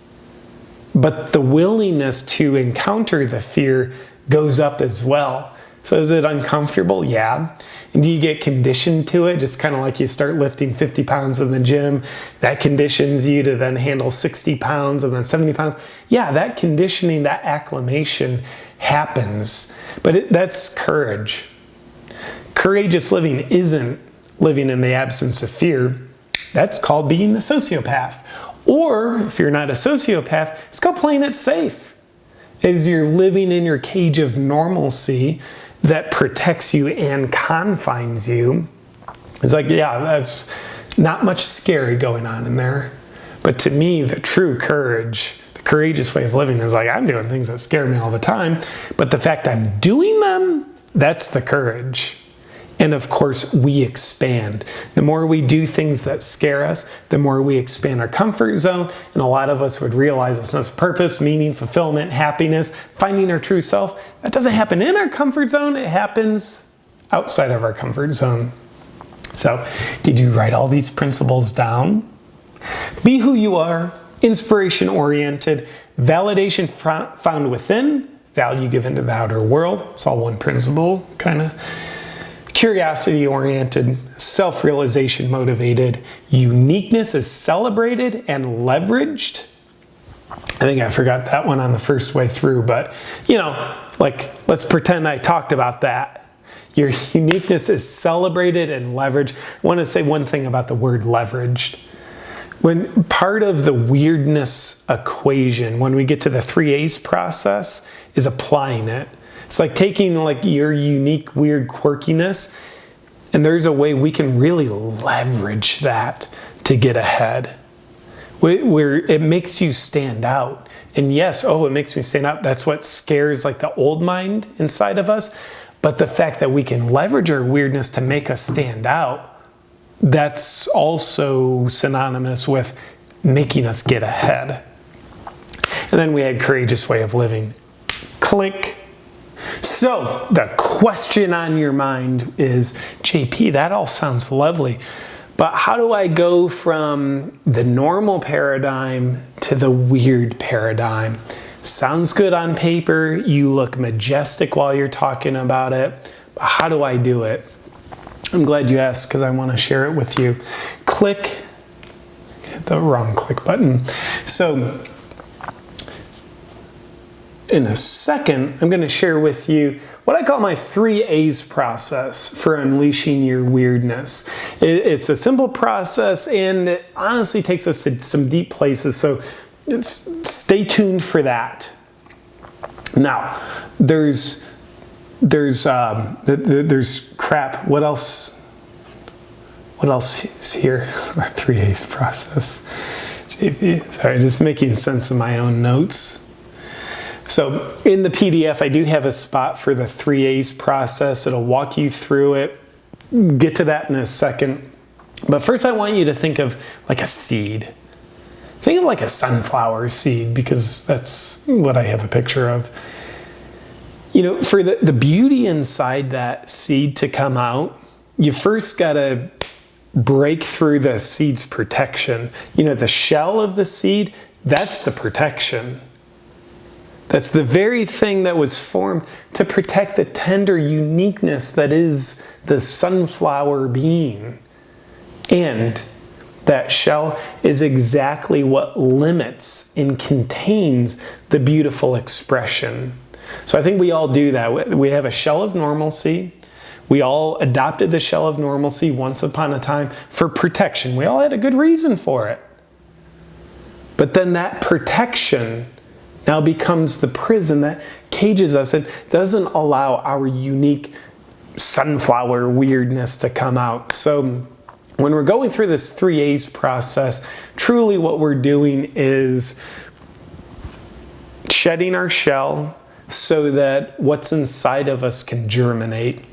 But the willingness to encounter the fear goes up as well. So is it uncomfortable? Yeah. And do you get conditioned to it? It's kind of like you start lifting 50 pounds in the gym. That conditions you to then handle 60 pounds and then 70 pounds. Yeah, that conditioning, that acclimation happens. But that's courage. Courageous living isn't living in the absence of fear. That's called being a sociopath. Or if you're not a sociopath, it's called playing it safe. As you're living in your cage of normalcy that protects you and confines you, it's like, yeah, that's not much scary going on in there. But to me, the true courage, the courageous way of living is like, I'm doing things that scare me all the time, but the fact I'm doing them, that's the courage. And of course, we expand. The more we do things that scare us, the more we expand our comfort zone. And a lot of us would realize it's not purpose, meaning, fulfillment, happiness, finding our true self. That doesn't happen in our comfort zone. It happens outside of our comfort zone. So, did you write all these principles down? Be who you are, inspiration-oriented, validation found within, value given to the outer world. It's all one principle, kind of. Curiosity-oriented, self-realization motivated, uniqueness is celebrated and leveraged. I think I forgot that one on the first way through, but like, let's pretend I talked about that. Your uniqueness is celebrated and leveraged. I want to say one thing about the word leveraged. When part of the weirdness equation, when we get to the 3A's process, is applying it. It's like taking like your unique, weird quirkiness, and there's a way we can really leverage that to get ahead. Where it makes you stand out. And yes, it makes me stand out. That's what scares like the old mind inside of us. But the fact that we can leverage our weirdness to make us stand out, that's also synonymous with making us get ahead. And then we had courageous way of living. Click. So the question on your mind is, JP, that all sounds lovely, but how do I go from the normal paradigm to the weird paradigm? Sounds good on paper. You look majestic while you're talking about it. But how do I do it? I'm glad you asked because I want to share it with you. Click. Hit the wrong click button. So in a second, I'm going to share with you what I call my 3A's process for unleashing your weirdness. It's a simple process and it honestly takes us to some deep places, so stay tuned for that. Now, there's crap. What else is here? Our 3A's process. JP, sorry, just making sense of my own notes. So in the PDF, I do have a spot for the 3A's process. It'll walk you through it. Get to that in a second. But first I want you to think of like a seed. Think of like a sunflower seed because that's what I have a picture of. For the beauty inside that seed to come out, you first got to break through the seed's protection. The shell of the seed, that's the protection. That's the very thing that was formed to protect the tender uniqueness that is the sunflower being. And that shell is exactly what limits and contains the beautiful expression. So I think we all do that. We have a shell of normalcy. We all adopted the shell of normalcy once upon a time for protection. We all had a good reason for it. But then that protection now becomes the prison that cages us. It doesn't allow our unique sunflower weirdness to come out. So when we're going through this 3A's process, truly what we're doing is shedding our shell, so that what's inside of us can germinate.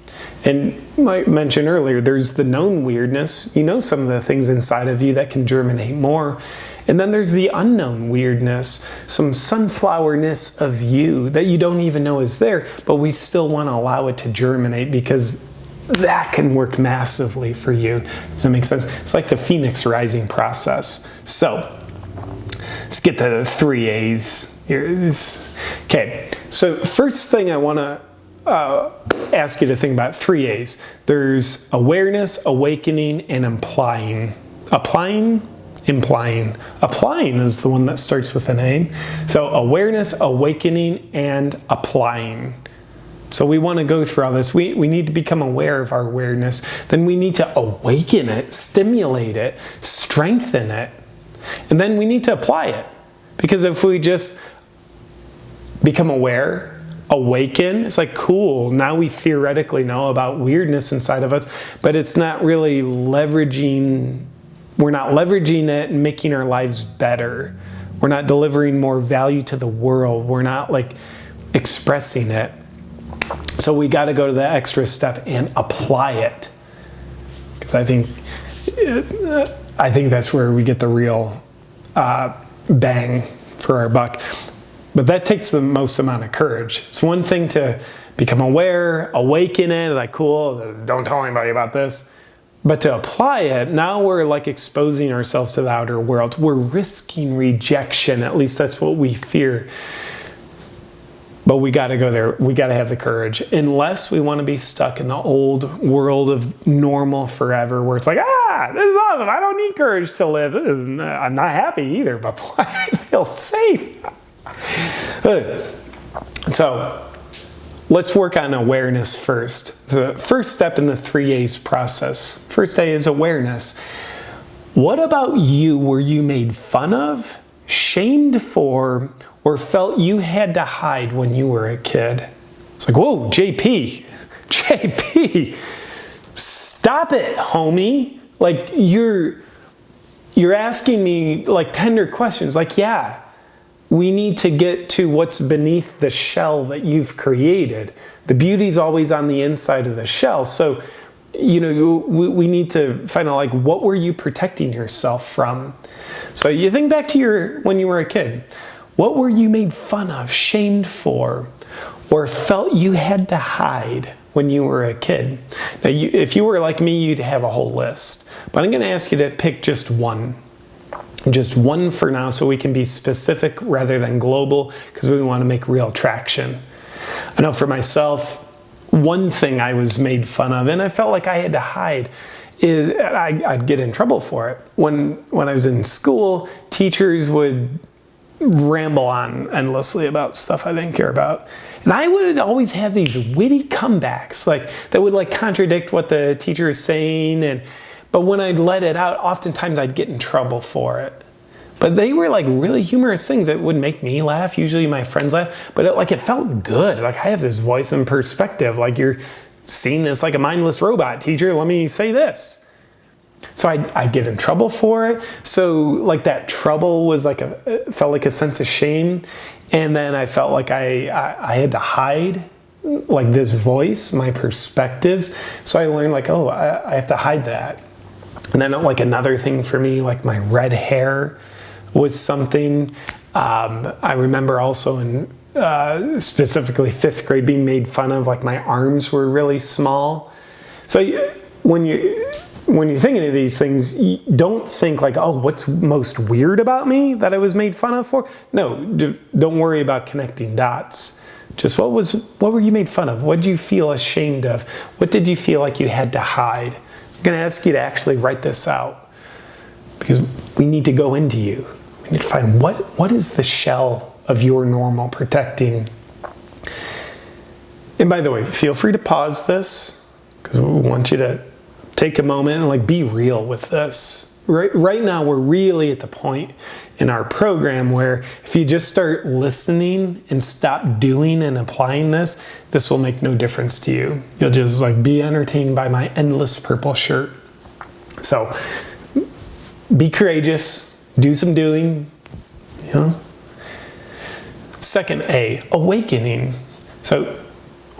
And like I mentioned earlier, there's the known weirdness. You know some of the things inside of you that can germinate more. And then there's the unknown weirdness, some sunflowerness of you that you don't even know is there, but we still want to allow it to germinate because that can work massively for you. Does that make sense? It's like the phoenix rising process. So let's get to the 3 A's here. Okay, so first thing I want to ask you to think about 3 A's. There's awareness, awakening, and implying. Implying is the one that starts with an A. So awareness, awakening, and applying. So we want to go through all this. We need to become aware of our awareness. Then we need to awaken it, stimulate it, strengthen it. And then we need to apply it. Because if we just become aware, awaken, it's like, cool, now we theoretically know about weirdness inside of us, but it's not really leveraging. We're not leveraging it and making our lives better. We're not delivering more value to the world. We're not like expressing it. So we got to go to the extra step and apply it. Because I think that's where we get the real bang for our buck. But that takes the most amount of courage. It's one thing to become aware, awaken it, like, cool, don't tell anybody about this. But to apply it, now we're like exposing ourselves to the outer world. We're risking rejection. At least that's what we fear. But we got to go there. We got to have the courage. Unless we want to be stuck in the old world of normal forever, where it's like, this is awesome. I don't need courage to live. I'm not happy either, but boy, I feel safe. So let's work on awareness first. The first step in the 3 A's process. First A is awareness. What about you were you made fun of, shamed for, or felt you had to hide when you were a kid? It's like, whoa, JP, stop it, homie. Like you're asking me like tender questions. Like, yeah, we need to get to what's beneath the shell that you've created. The beauty's always on the inside of the shell. So, we need to find out, like, what were you protecting yourself from? So you think back to when you were a kid. What were you made fun of, shamed for, or felt you had to hide when you were a kid? Now, if you were like me, you'd have a whole list. But I'm going to ask you to pick just one. Just one for now, so we can be specific rather than global, because we want to make real traction. I know for myself, one thing I was made fun of, and I felt like I had to hide, is I'd get in trouble for it. When I was in school, teachers would ramble on endlessly about stuff I didn't care about. And I would always have these witty comebacks, like that would like contradict what the teacher is saying, but when I'd let it out, oftentimes I'd get in trouble for it. But they were like really humorous things that would make me laugh. Usually my friends laugh, but it felt good. Like I have this voice and perspective. Like you're seeing this like a mindless robot, teacher. Let me say this. So I'd get in trouble for it. So like that trouble was felt like a sense of shame. And then I felt like I had to hide like this voice, my perspectives. So I learned like, I have to hide that. And then like another thing for me, like my red hair was something. I remember also in specifically 5th grade being made fun of, like my arms were really small. So when you're thinking of these things, you don't think like, what's most weird about me that I was made fun of for? No, don't worry about connecting dots. Just what were you made fun of? What did you feel ashamed of? What did you feel like you had to hide? I'm going to ask you to actually write this out, because we need to go into you. We need to find what is the shell of your normal protecting. And by the way, feel free to pause this, because we want you to take a moment and like be real with this. Right now, we're really at the point in our program where if you just start listening and stop doing and applying this will make no difference to you. You'll just like be entertained by my endless purple shirt. So be courageous, do some doing, Second A, awakening. So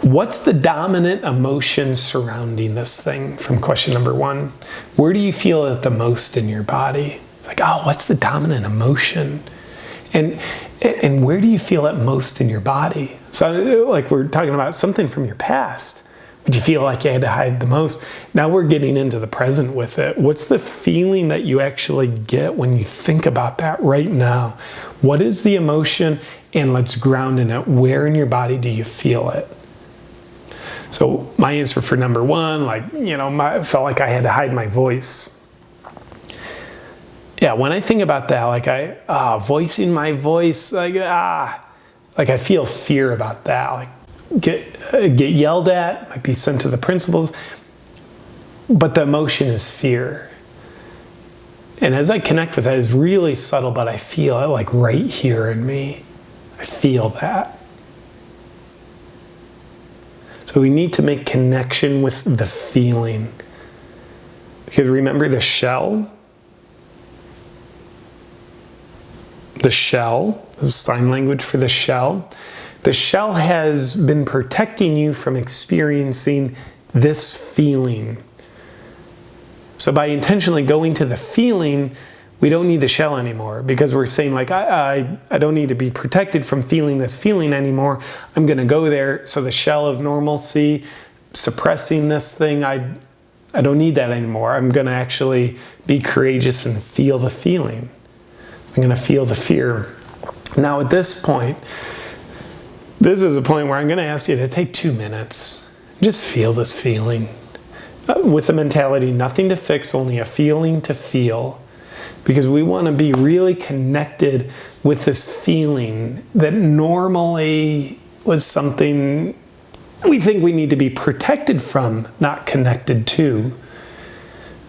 what's the dominant emotion surrounding this thing from question number 1? Where do you feel it the most in your body? Like, oh, what's the dominant emotion? And where do you feel it most in your body? So like we're talking about something from your past. Would you feel like you had to hide the most? Now we're getting into the present with it. What's the feeling that you actually get when you think about that right now? What is the emotion? And let's ground in it. Where in your body do you feel it? So my answer for number 1, like, I felt like I had to hide my voice. Yeah, when I think about that, like voicing my voice, like I feel fear about that. Like get yelled at, might be sent to the principals, but the emotion is fear. And as I connect with that, it's really subtle, but I feel it like right here in me. I feel that. So we need to make connection with the feeling. Because remember the shell? The shell, this is sign language for the shell. The shell has been protecting you from experiencing this feeling. So by intentionally going to the feeling, we don't need the shell anymore, because we're saying like, I don't need to be protected from feeling this feeling anymore. I'm going to go there. So the shell of normalcy, suppressing this thing, I don't need that anymore. I'm going to actually be courageous and feel the feeling. I'm going to feel the fear. Now at this point, this is a point where I'm going to ask you to take 2 minutes. Just feel this feeling. With the mentality, nothing to fix, only a feeling to feel. Because we want to be really connected with this feeling that normally was something we think we need to be protected from, not connected to.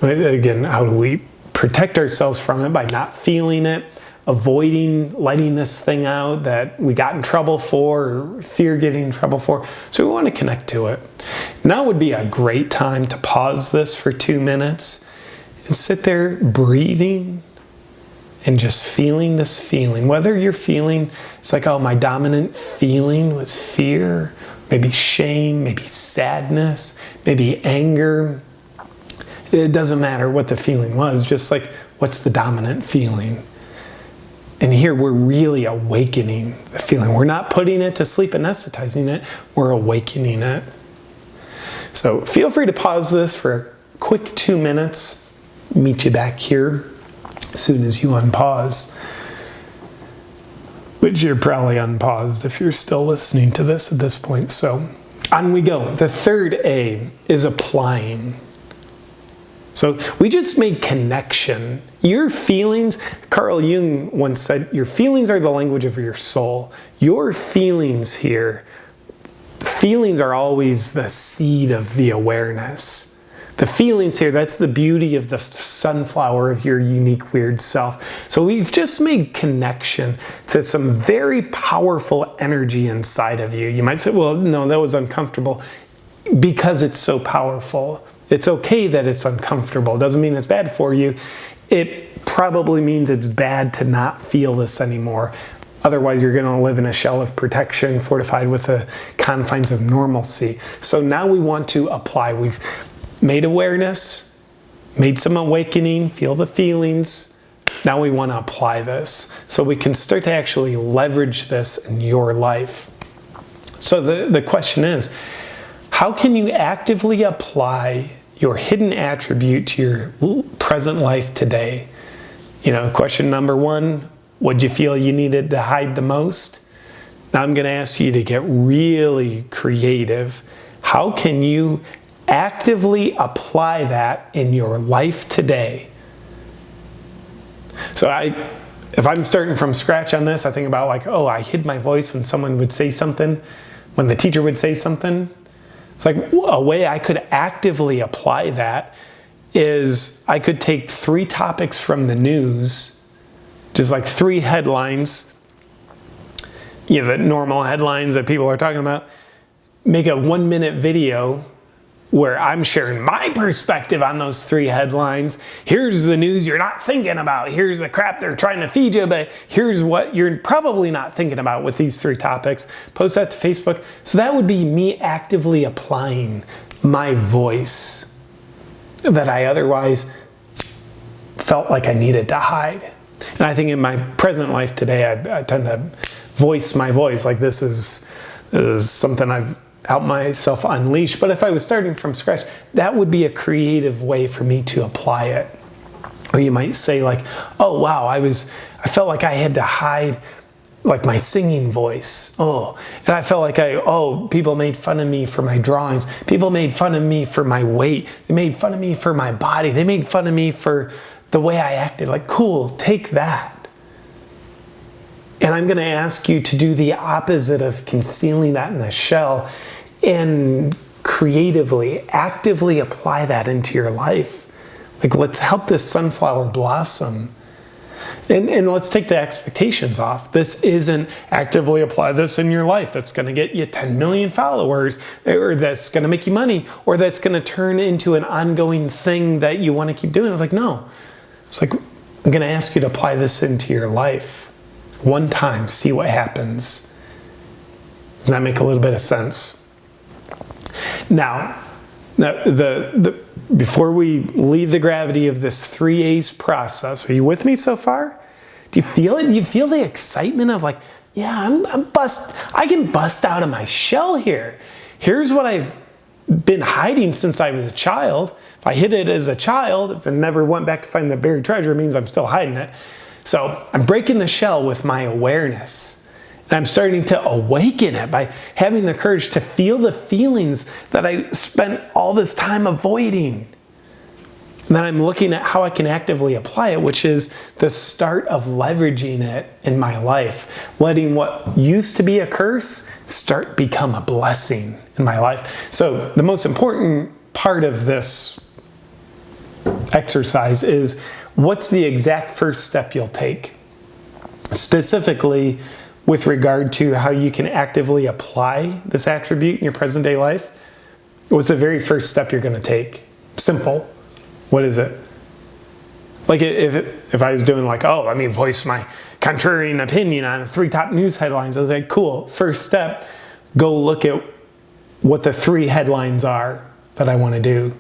Again, how do we protect ourselves from it? By not feeling it, avoiding letting this thing out that we got in trouble for, or fear getting in trouble for. So we want to connect to it. Now would be a great time to pause this for 2 minutes and sit there breathing and just feeling this feeling. Whether you're feeling, it's like, oh, my dominant feeling was fear, maybe shame, maybe sadness, maybe anger. It doesn't matter what the feeling was, just like, what's the dominant feeling? And here we're really awakening the feeling. We're not putting it to sleep, anesthetizing it. We're awakening it. So feel free to pause this for a quick 2 minutes. Meet you back here as soon as you unpause. Which you're probably unpaused if you're still listening to this at this point. So on we go. The third A is applying. So we just made connection. Your feelings, Carl Jung once said, your feelings are the language of your soul. Your feelings here, feelings are always the seed of the awareness. The feelings here, that's the beauty of the sunflower of your unique, weird self. So we've just made connection to some very powerful energy inside of you. You might say, well, no, that was uncomfortable. Because it's so powerful. It's okay that it's uncomfortable. It doesn't mean it's bad for you. It probably means it's bad to not feel this anymore. Otherwise, you're going to live in a shell of protection, fortified with the confines of normalcy. So now we want to apply. We've made awareness, made some awakening, feel the feelings. Now we want to apply this so we can start to actually leverage this in your life. So the question is, how can you actively apply your hidden attribute to your present life today? Question number 1, what did you feel you needed to hide the most? Now I'm going to ask you to get really creative. How can you actively apply that in your life today? So if I'm starting from scratch on this, I think about like, oh, I hid my voice when someone would say something, when the teacher would say something. It's like a way I could actively apply that is I could take 3 topics from the news, just like 3 headlines, the normal headlines that people are talking about, make a 1-minute video where I'm sharing my perspective on those 3 headlines. Here's the news you're not thinking about. Here's the crap they're trying to feed you, but here's what you're probably not thinking about with these 3 topics. Post that to Facebook. So that would be me actively applying my voice that I otherwise felt like I needed to hide. And I think in my present life today, I tend to voice my voice like this is something I've helped myself unleash. But if I was starting from scratch, that would be a creative way for me to apply it. Or you might say like, oh wow, I felt like I had to hide like my singing voice. Oh, and I felt like people made fun of me for my drawings. People made fun of me for my weight. They made fun of me for my body. They made fun of me for the way I acted. Like, cool, take that. And I'm going to ask you to do the opposite of concealing that in the shell and creatively, actively apply that into your life. Like, let's help this sunflower blossom. And let's take the expectations off. This isn't actively apply this in your life. That's going to get you 10 million followers, or that's going to make you money, or that's going to turn into an ongoing thing that you want to keep doing. It's like, no. It's like, I'm going to ask you to apply this into your life. One time, see what happens. Does that make a little bit of sense? Now before we leave the gravity of this 3 A's process, are you with me so far? Do you feel it? Do you feel the excitement of like, yeah, I can bust out of my shell here. Here's what I've been hiding since I was a child. If I hid it as a child, if I never went back to find the buried treasure, it means I'm still hiding it. So I'm breaking the shell with my awareness. And I'm starting to awaken it by having the courage to feel the feelings that I spent all this time avoiding. And then I'm looking at how I can actively apply it, which is the start of leveraging it in my life. Letting what used to be a curse become a blessing in my life. So the most important part of this exercise is, what's the exact first step you'll take? Specifically, with regard to how you can actively apply this attribute in your present day life, what's the very first step you're going to take? Simple. What is it? Like if I was doing like, let me voice my contrarian opinion on the 3 top news headlines, I was like, cool, first step, go look at what the 3 headlines are that I want to do.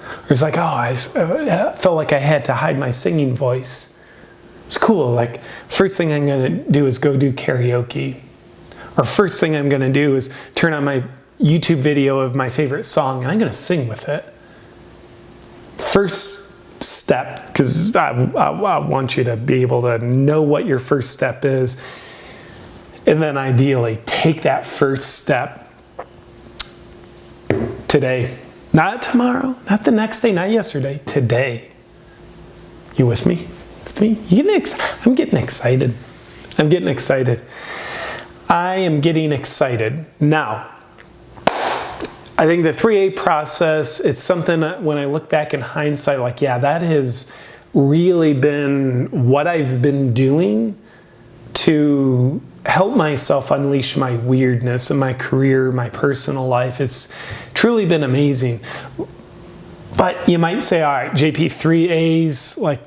Or it's like, I felt like I had to hide my singing voice. It's cool. Like, first thing I'm going to do is go do karaoke. Or first thing I'm going to do is turn on my YouTube video of my favorite song and I'm going to sing with it. First step, because I want you to be able to know what your first step is. And then ideally, take that first step today. Not tomorrow, not the next day, not yesterday, today. You with me? I'm getting excited. I'm getting excited. I am getting excited. Now, I think the 3A process, it's something that when I look back in hindsight, like, yeah, that has really been what I've been doing to help myself unleash my weirdness in my career, my personal life. It's truly been amazing. But you might say, all right, JP, 3As, like,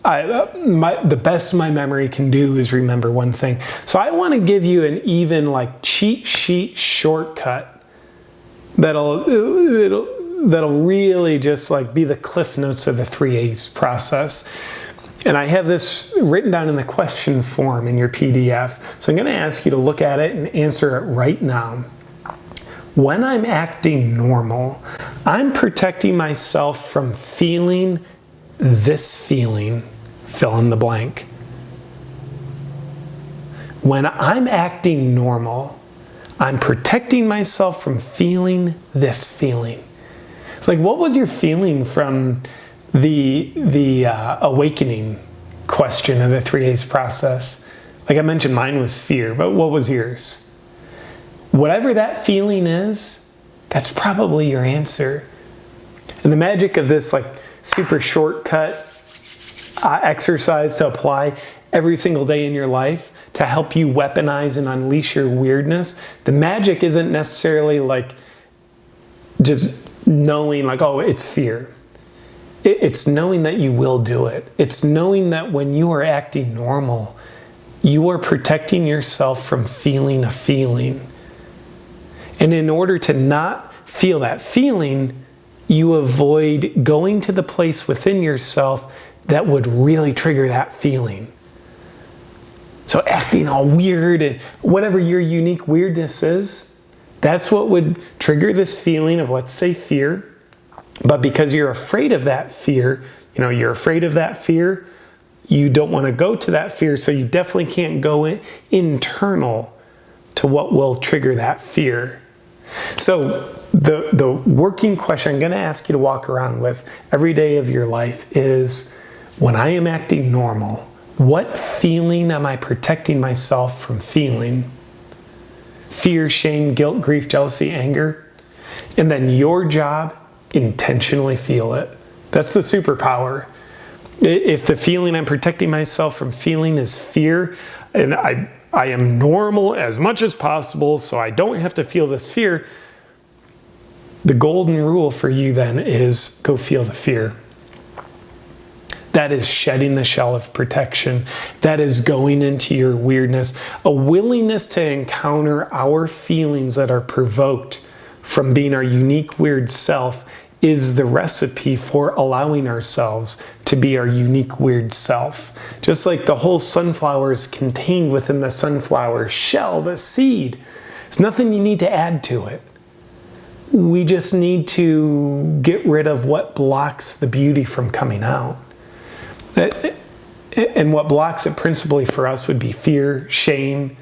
the best my memory can do is remember one thing. So I want to give you an even like cheat sheet shortcut that'll really just like be the cliff notes of the 3A's process. And I have this written down in the question form in your PDF. So I'm going to ask you to look at it and answer it right now. When I'm acting normal, I'm protecting myself from feeling this feeling, fill in the blank. When I'm acting normal, I'm protecting myself from feeling this feeling. It's like, what was your feeling from the awakening question of the 3A's process? Like I mentioned, mine was fear, but what was yours? Whatever that feeling is, that's probably your answer. And the magic of this like super shortcut exercise to apply every single day in your life to help you weaponize and unleash your weirdness, the magic isn't necessarily like just knowing like, oh, it's fear. It's knowing that you will do it. It's knowing that when you are acting normal, you are protecting yourself from feeling a feeling. And in order to not feel that feeling, you avoid going to the place within yourself that would really trigger that feeling. So acting all weird and whatever your unique weirdness is, that's what would trigger this feeling of, let's say, fear. But because you're afraid of that fear, you're afraid of that fear, you don't want to go to that fear, so you definitely can't go internal to what will trigger that fear. So the working question I'm going to ask you to walk around with every day of your life is, when I am acting normal, what feeling am I protecting myself from feeling? Fear, shame, guilt, grief, jealousy, anger. And then your job, intentionally feel it. That's the superpower. If the feeling I'm protecting myself from feeling is fear, and I am normal as much as possible so I don't have to feel this fear, the golden rule for you then is go feel the fear. That is shedding the shell of protection. That is going into your weirdness. A willingness to encounter our feelings that are provoked from being our unique weird self is the recipe for allowing ourselves to be our unique weird self. Just like the whole sunflower is contained within the sunflower shell, the seed. There's nothing you need to add to it. We just need to get rid of what blocks the beauty from coming out. And what blocks it principally for us would be fear, shame,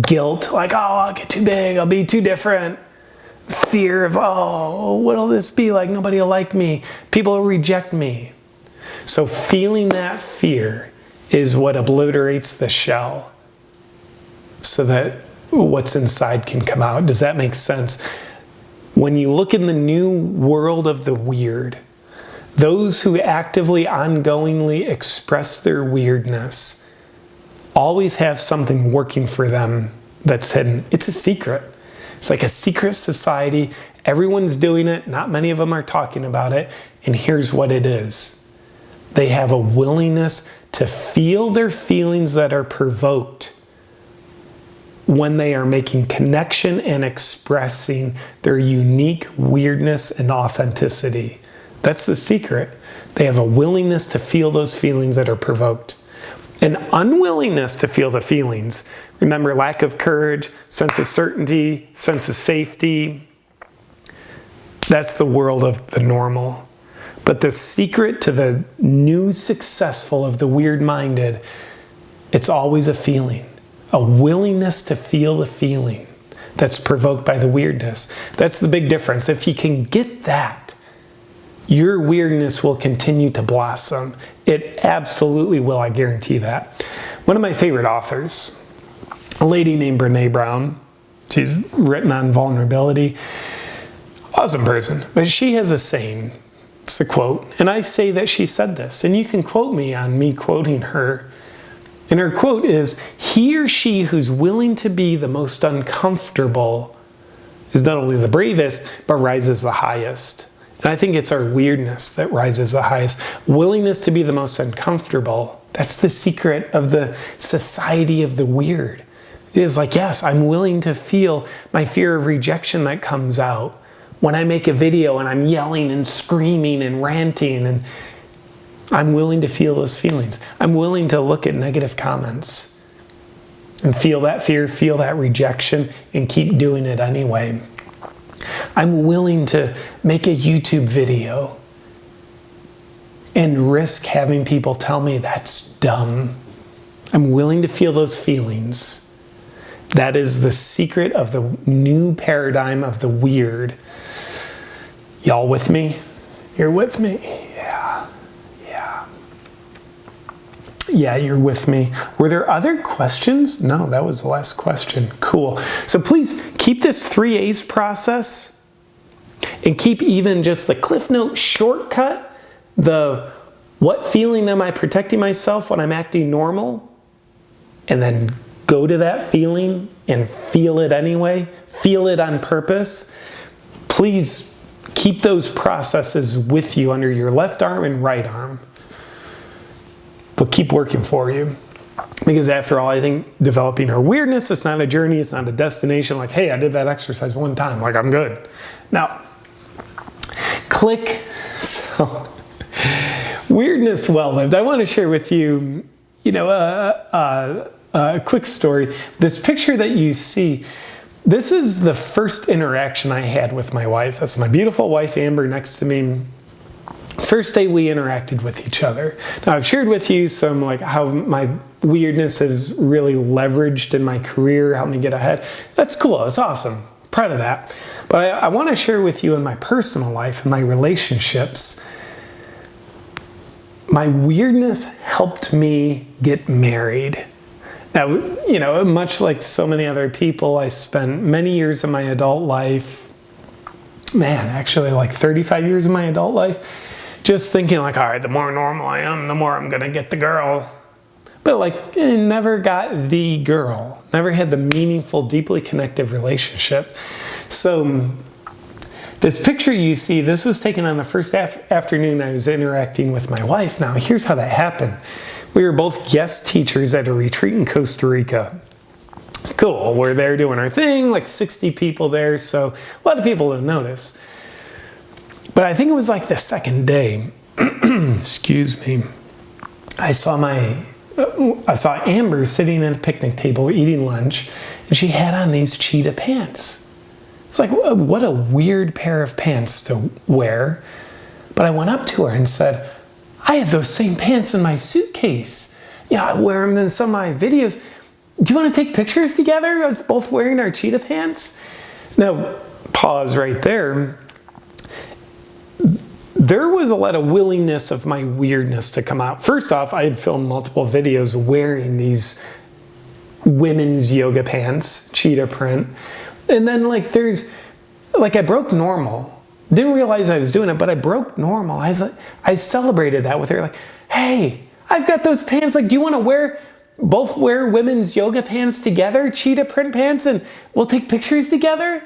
guilt, like, oh, I'll get too big, I'll be too different. Fear of, oh, what'll this be like? Nobody will like me. People will reject me. So feeling that fear is what obliterates the shell so that what's inside can come out. Does that make sense? When you look in the new world of the weird, those who actively, ongoingly express their weirdness always have something working for them that's hidden. It's a secret. It's like a secret society. Everyone's doing it. Not many of them are talking about it. And here's what it is. They have a willingness to feel their feelings that are provoked when they are making connection and expressing their unique weirdness and authenticity. That's the secret. They have a willingness to feel those feelings that are provoked. An unwillingness to feel the feelings. Remember, lack of courage, sense of certainty, sense of safety. That's the world of the normal. But the secret to the new successful of the weird-minded, it's always a feeling. A willingness to feel the feeling that's provoked by the weirdness. That's the big difference. If you can get that, your weirdness will continue to blossom. It absolutely will, I guarantee that. One of my favorite authors, a lady named Brené Brown, she's written on vulnerability. Awesome person. But she has a saying, it's a quote, and I say that she said this, and you can quote me on me quoting her. And her quote is, he or she who's willing to be the most uncomfortable is not only the bravest, but rises the highest. And I think it's our weirdness that rises the highest. Willingness to be the most uncomfortable. That's the secret of the society of the weird. It is like, yes, I'm willing to feel my fear of rejection that comes out when I make a video and I'm yelling and screaming and ranting, and I'm willing to feel those feelings. I'm willing to look at negative comments and feel that fear, feel that rejection, and keep doing it anyway. I'm willing to make a YouTube video and risk having people tell me that's dumb. I'm willing to feel those feelings. That is the secret of the new paradigm of the weird. Y'all with me? You're with me? Yeah, you're with me. Were there other questions? No, that was the last question. Cool. So please keep this 3 A's process and keep even just the Cliff Note shortcut, the what feeling am I protecting myself when I'm acting normal? And then go to that feeling and feel it anyway. Feel it on purpose. Please keep those processes with you under your left arm and right arm. They'll keep working for you. Because after all, I think developing our weirdness, it's not a journey, it's not a destination. Like, hey, I did that exercise one time, like I'm good. Now, click. So, weirdness well lived. I want to share with you, a quick story. This picture that you see, this is the first interaction I had with my wife. That's my beautiful wife, Amber, next to me. First day we interacted with each other. Now, I've shared with you some like how my weirdness has really leveraged in my career, helped me get ahead. That's cool. That's awesome. Proud of that. But I want to share with you in my personal life and my relationships, my weirdness helped me get married. Now, much like so many other people, I spent many years of my adult life, actually like 35 years of my adult life, just thinking like, all right, the more normal I am, the more I'm going to get the girl. But like, I never got the girl, never had the meaningful, deeply connective relationship. So this picture you see, this was taken on the first afternoon I was interacting with my wife. Now, here's how that happened. We were both guest teachers at a retreat in Costa Rica. Cool, we're there doing our thing, like 60 people there, so a lot of people didn't notice. But I think it was like the second day, excuse me, I saw Amber sitting at a picnic table eating lunch, and she had on these cheetah pants. It's like, what a weird pair of pants to wear. But I went up to her and said, I have those same pants in my suitcase. I wear them in some of my videos. Do you want to take pictures together? Us both wearing our cheetah pants? Now, pause right there. There was a lot of willingness of my weirdness to come out. First off, I had filmed multiple videos wearing these women's yoga pants, cheetah print. And then I broke normal. Didn't realize I was doing it, but I broke normal. I celebrated that with her. Like, hey, I've got those pants. Like, do you want to both wear women's yoga pants together, cheetah print pants, and we'll take pictures together?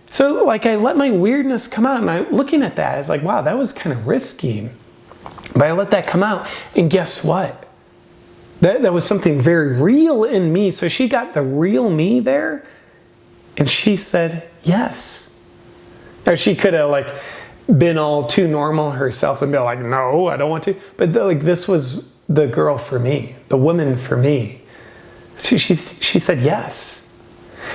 So I let my weirdness come out, and looking at that, I was like, wow, that was kind of risky. But I let that come out, and guess what? That was something very real in me. So she got the real me there, and she said yes. Now she could have been all too normal herself and be like, no, I don't want to. But this was the girl for me, the woman for me. She said yes.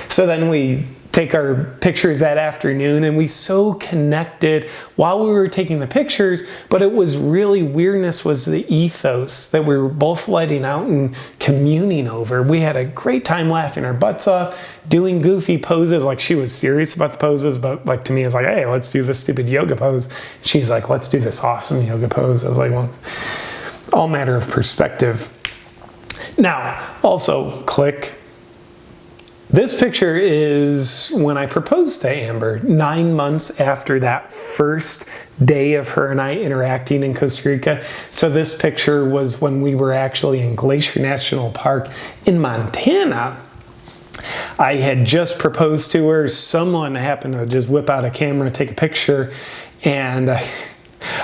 So then we take our pictures that afternoon, and we so connected while we were taking the pictures, but it was really weirdness was the ethos that we were both letting out and communing over. We had a great time laughing our butts off, doing goofy poses. Like, she was serious about the poses, but to me it's like, hey, let's do this stupid yoga pose. She's like, let's do this awesome yoga pose. I was like, well, all matter of perspective. Now, also, click. This picture is when I proposed to Amber, 9 months after that first day of her and I interacting in Costa Rica. So this picture was when we were actually in Glacier National Park in Montana. I had just proposed to her. Someone happened to just whip out a camera, take a picture, and I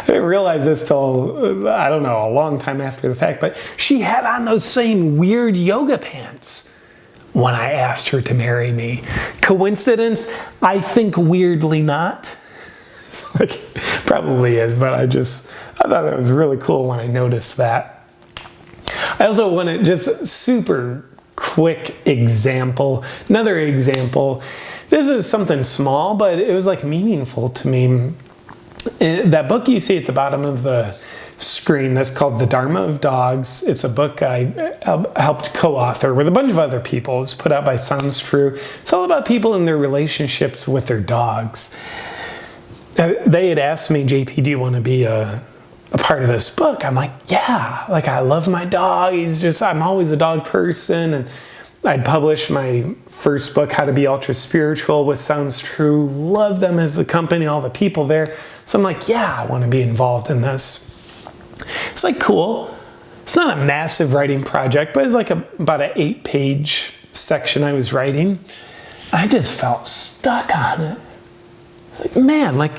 didn't realize this till, I don't know, a long time after the fact, but she had on those same weird yoga pants when I asked her to marry me. Coincidence? I think weirdly not. Probably is, but I thought that was really cool when I noticed that. I also want to just super quick example. Another example. This is something small, but it was meaningful to me. That book you see at the bottom of the screen that's called The Dharma of Dogs. It's a book I helped co-author with a bunch of other people. It's put out by Sounds True. It's all about people and their relationships with their dogs. They had asked me, JP, do you want to be a part of this book? I'm like, yeah, I love my dog. I'm always a dog person. And I'd published my first book, How to Be Ultra Spiritual, with Sounds True. Love them as a company, all the people there. So I'm like, yeah, I want to be involved in this. It's cool. It's not a massive writing project, but it's about an 8-page section I was writing. I just felt stuck on it. Like, man, like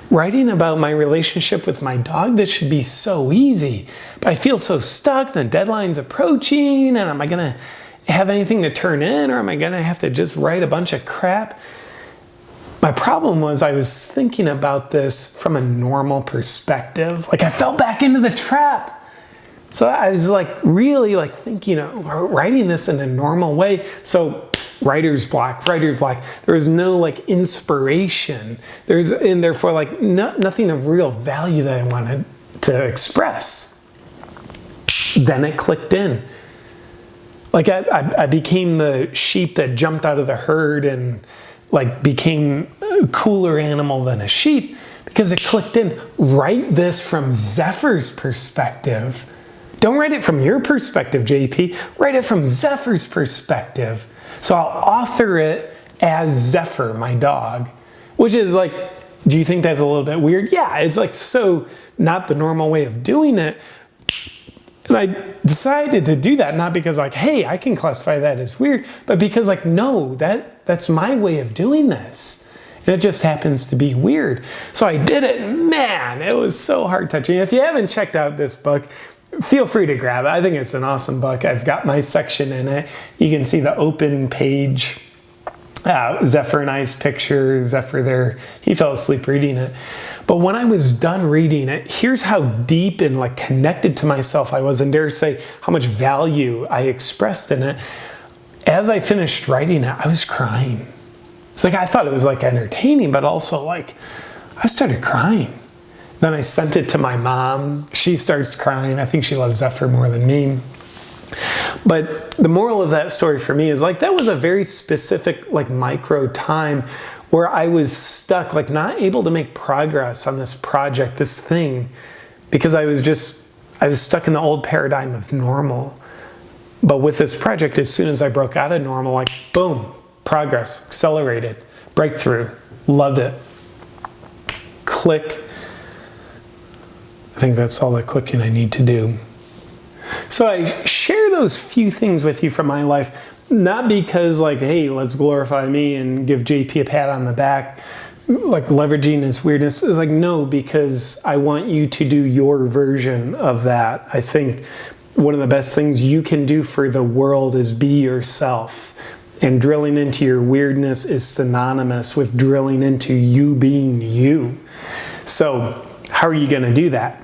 writing about my relationship with my dog, this should be so easy. But I feel so stuck, the deadline's approaching, and am I gonna have anything to turn in, or am I gonna have to just write a bunch of crap? My problem was I was thinking about this from a normal perspective. Like I fell back into the trap. So I was like really like thinking of writing this in a normal way. So writer's block. There was no like inspiration. And therefore like nothing of real value that I wanted to express. Then it clicked in. Like I became the sheep that jumped out of the herd and like became a cooler animal than a sheep because it clicked in. Write this from Zephyr's perspective. Don't write it from your perspective, JP. Write it from Zephyr's perspective. So I'll author it as Zephyr, my dog, which is like, do you think that's a little bit weird? Yeah, it's like so not the normal way of doing it. And I decided to do that not because like, hey, I can classify that as weird, but because like, no, that's my way of doing this. And it just happens to be weird. So I did it. Man, it was so heart touching. If you haven't checked out this book, feel free to grab it. I think it's an awesome book. I've got my section in it. You can see the open page. Zephyr and I's picture. Zephyr there, he fell asleep reading it. But when I was done reading it, here's how deep and like connected to myself I was, and dare say how much value I expressed in it. As I finished writing it, I was crying. It's like I thought it was like entertaining, but also like I started crying. Then I sent it to my mom. She starts crying. I think she loves Zephyr more than me. But the moral of that story for me is like that was a very specific like micro time where I was stuck, like not able to make progress on this project, this thing, because I was stuck in the old paradigm of normal. But with this project, as soon as I broke out of normal, like boom, progress, accelerated, breakthrough, loved it. Click. I think that's all the clicking I need to do. So I share those few things with you from my life, not because like, hey, let's glorify me and give JP a pat on the back, like leveraging his weirdness. It's like, no, because I want you to do your version of that. I think one of the best things you can do for the world is be yourself. And drilling into your weirdness is synonymous with drilling into you being you. So how are you going to do that?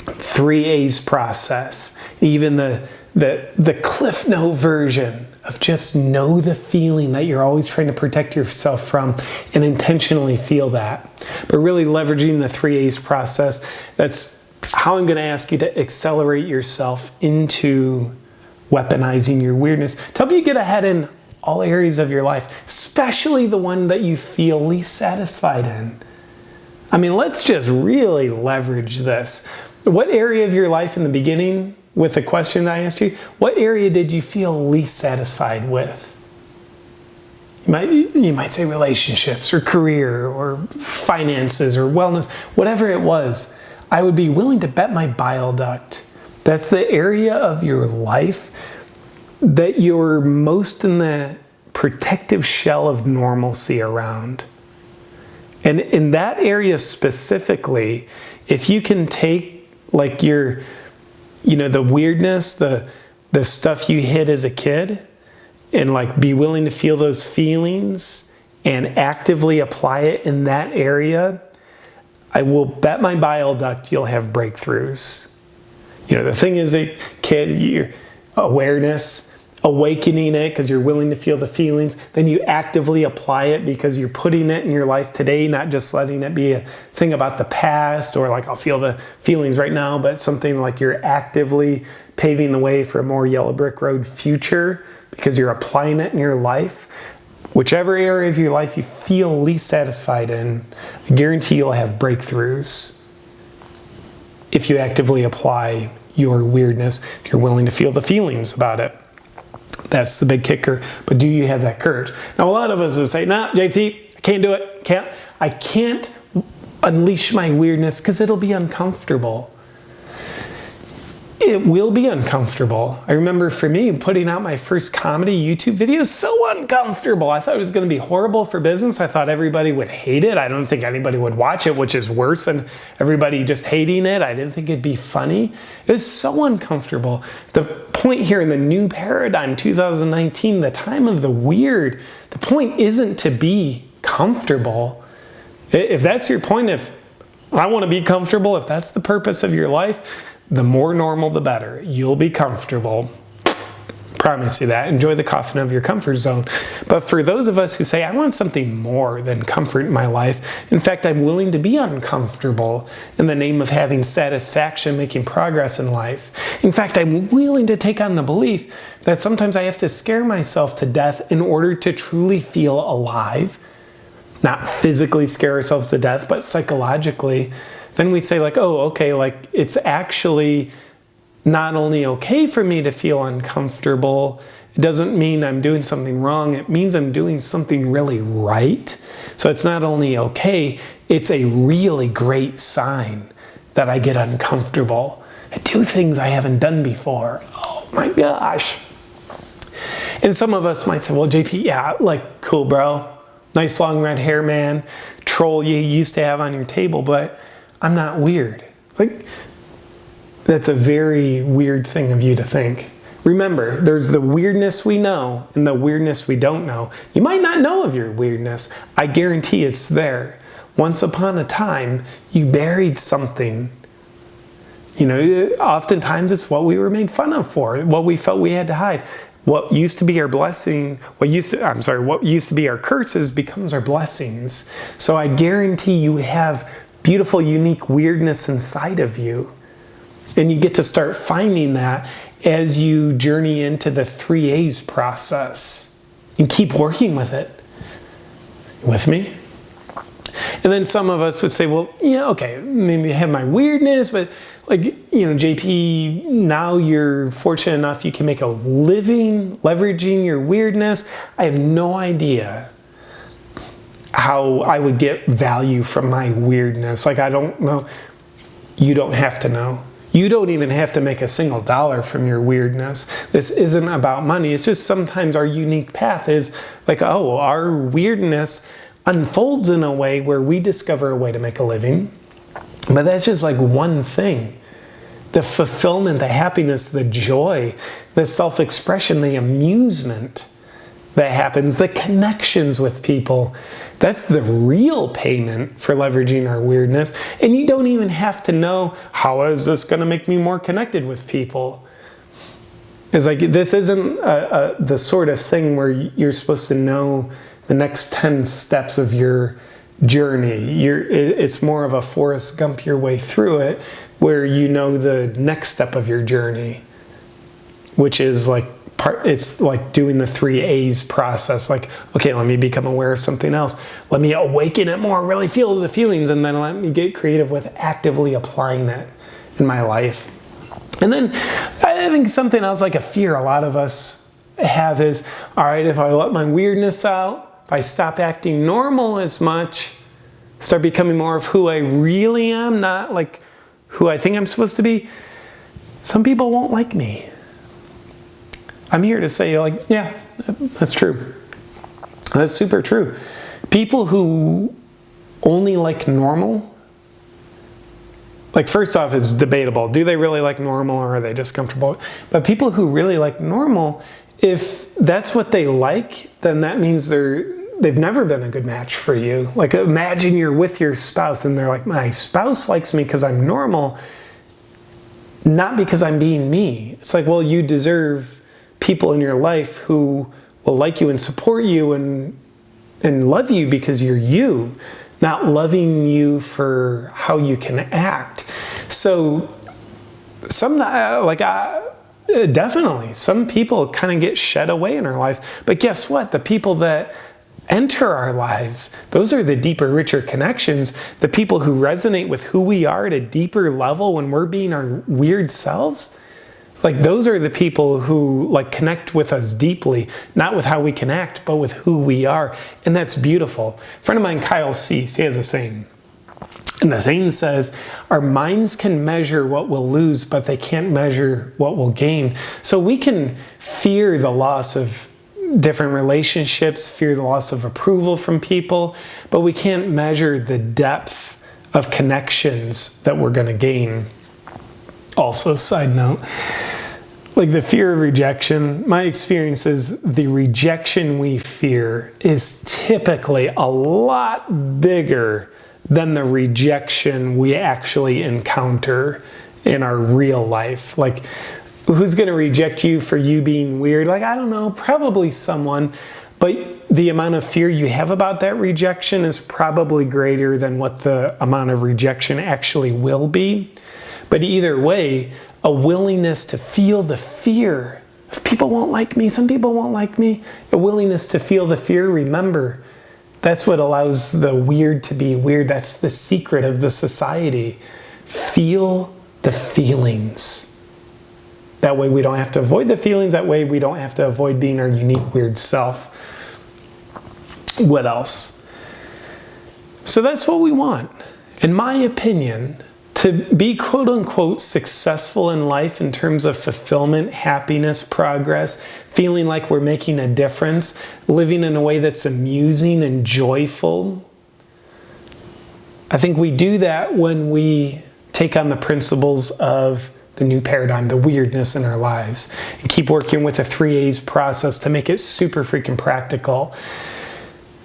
3 A's process. Even the Cliff Note version of just know the feeling that you're always trying to protect yourself from and intentionally feel that. But really leveraging the 3 A's process, that's how I'm going to ask you to accelerate yourself into weaponizing your weirdness to help you get ahead in all areas of your life, especially the one that you feel least satisfied in. I mean, let's just really leverage this. What area of your life in the beginning, with the question that I asked you, what area did you feel least satisfied with? You might say relationships or career or finances or wellness, whatever it was. I would be willing to bet my bile duct. That's the area of your life that you're most in the protective shell of normalcy around. And in that area specifically, if you can take like your, the weirdness, the stuff you hid as a kid, and like be willing to feel those feelings and actively apply it in that area, I will bet my bile duct you'll have breakthroughs. The thing is, a kid, your awareness, awakening it because you're willing to feel the feelings, then you actively apply it because you're putting it in your life today, not just letting it be a thing about the past or like I'll feel the feelings right now, but something like you're actively paving the way for a more yellow brick road future because you're applying it in your life. Whichever area of your life you feel least satisfied in, I guarantee you'll have breakthroughs if you actively apply your weirdness, if you're willing to feel the feelings about it. That's the big kicker. But do you have that courage? Now, a lot of us will say, nah, JT, I can't do it. I can't unleash my weirdness because it'll be uncomfortable. It will be uncomfortable. I remember for me, putting out my first comedy YouTube video was so uncomfortable. I thought it was going to be horrible for business. I thought everybody would hate it. I don't think anybody would watch it, which is worse than everybody just hating it. I didn't think it'd be funny. It was so uncomfortable. The point here in the new paradigm, 2019, the time of the weird, the point isn't to be comfortable. If that's your point, if I want to be comfortable, if that's the purpose of your life, the more normal, the better. You'll be comfortable. Promise you that. Enjoy the coffin of your comfort zone. But for those of us who say, I want something more than comfort in my life, in fact, I'm willing to be uncomfortable in the name of having satisfaction, making progress in life. In fact, I'm willing to take on the belief that sometimes I have to scare myself to death in order to truly feel alive. Not physically scare ourselves to death, but psychologically. Then we say like, oh, okay, like it's actually not only okay for me to feel uncomfortable, it doesn't mean I'm doing something wrong, it means I'm doing something really right. So it's not only okay, it's a really great sign that I get uncomfortable. I do things I haven't done before. Oh my gosh. And some of us might say, well, JP, yeah, like, cool, bro. Nice long red hair, man. Troll you used to have on your table, but I'm not weird. Like, that's a very weird thing of you to think. Remember, there's the weirdness we know and the weirdness we don't know. You might not know of your weirdness. I guarantee it's there. Once upon a time, you buried something. You know, oftentimes it's what we were made fun of for, what we felt we had to hide. What used to be our blessing, what used to be our curses becomes our blessings. So I guarantee you have beautiful, unique weirdness inside of you. And you get to start finding that as you journey into the 3 A's process. And keep working with it. With me? And then some of us would say, well, yeah, okay, maybe I have my weirdness, but like, you know, JP, now you're fortunate enough you can make a living leveraging your weirdness. I have no idea how I would get value from my weirdness. Like, I don't know. You don't have to know. You don't even have to make a single dollar from your weirdness. This isn't about money. It's just sometimes our unique path is like, oh, our weirdness unfolds in a way where we discover a way to make a living. But that's just like one thing. The fulfillment, the happiness, the joy, the self-expression, the amusement that happens, the connections with people. That's the real payment for leveraging our weirdness. And you don't even have to know, how is this going to make me more connected with people? It's like, this isn't the sort of thing where you're supposed to know the next 10 steps of your journey. It's more of a Forrest Gump your way through it, where you know the next step of your journey, which is like it's like doing the 3 A's process. Like, okay, let me become aware of something else. Let me awaken it more, really feel the feelings, and then let me get creative with actively applying that in my life. And then I think something else, like a fear a lot of us have is, all right, if I let my weirdness out, if I stop acting normal as much, start becoming more of who I really am, not like who I think I'm supposed to be, some people won't like me. I'm here to say, like, yeah, that's true. That's super true. People who only like normal, like, first off, it's debatable. Do they really like normal, or are they just comfortable? But people who really like normal, if that's what they like, then that means they've never been a good match for you. Like, imagine you're with your spouse and they're like, my spouse likes me because I'm normal, not because I'm being me. It's like, well, you deserve people in your life who will like you and support you and love you because you're you, not loving you for how you can act. So definitely some people kind of get shed away in our lives. But guess what? The people that enter our lives, those are the deeper, richer connections. The people who resonate with who we are at a deeper level when we're being our weird selves. Like, those are the people who like connect with us deeply, not with how we can act, but with who we are. And that's beautiful. A friend of mine, Kyle Cease, he has a saying. And the saying says, our minds can measure what we'll lose, but they can't measure what we'll gain. So we can fear the loss of different relationships, fear the loss of approval from people, but we can't measure the depth of connections that we're going to gain. Also, side note, like the fear of rejection, my experience is the rejection we fear is typically a lot bigger than the rejection we actually encounter in our real life. Like, who's going to reject you for you being weird? Like, I don't know, probably someone, but the amount of fear you have about that rejection is probably greater than what the amount of rejection actually will be. But either way, a willingness to feel the fear of people won't like me, some people won't like me, a willingness to feel the fear, remember, that's what allows the weird to be weird. That's the secret of the society. Feel the feelings. That way we don't have to avoid the feelings. That way we don't have to avoid being our unique weird self. What else? So that's what we want. In my opinion, to be quote unquote successful in life in terms of fulfillment, happiness, progress, feeling like we're making a difference, living in a way that's amusing and joyful. I think we do that when we take on the principles of the new paradigm, the weirdness in our lives, and keep working with the 3 A's process to make it super freaking practical.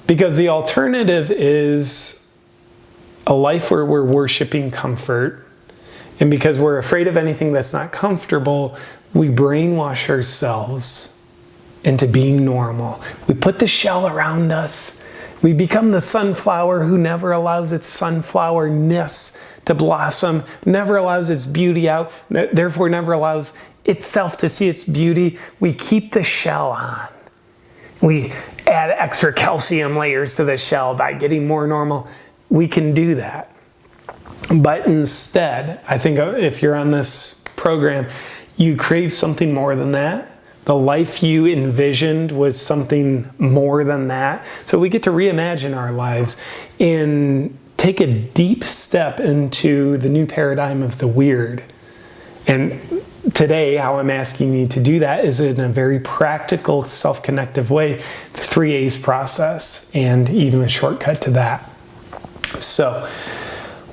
Because the alternative is a life where we're worshiping comfort, and because we're afraid of anything that's not comfortable, we brainwash ourselves into being normal. We put the shell around us. We become the sunflower who never allows its sunflowerness to blossom, never allows its beauty out, therefore never allows itself to see its beauty. We keep the shell on. We add extra calcium layers to the shell by getting more normal. We can do that. But instead, I think if you're on this program, you crave something more than that. The life you envisioned was something more than that. So we get to reimagine our lives and take a deep step into the new paradigm of the weird. And today, how I'm asking you to do that is in a very practical, self-connective way, the 3 A's process, and even a shortcut to that. So,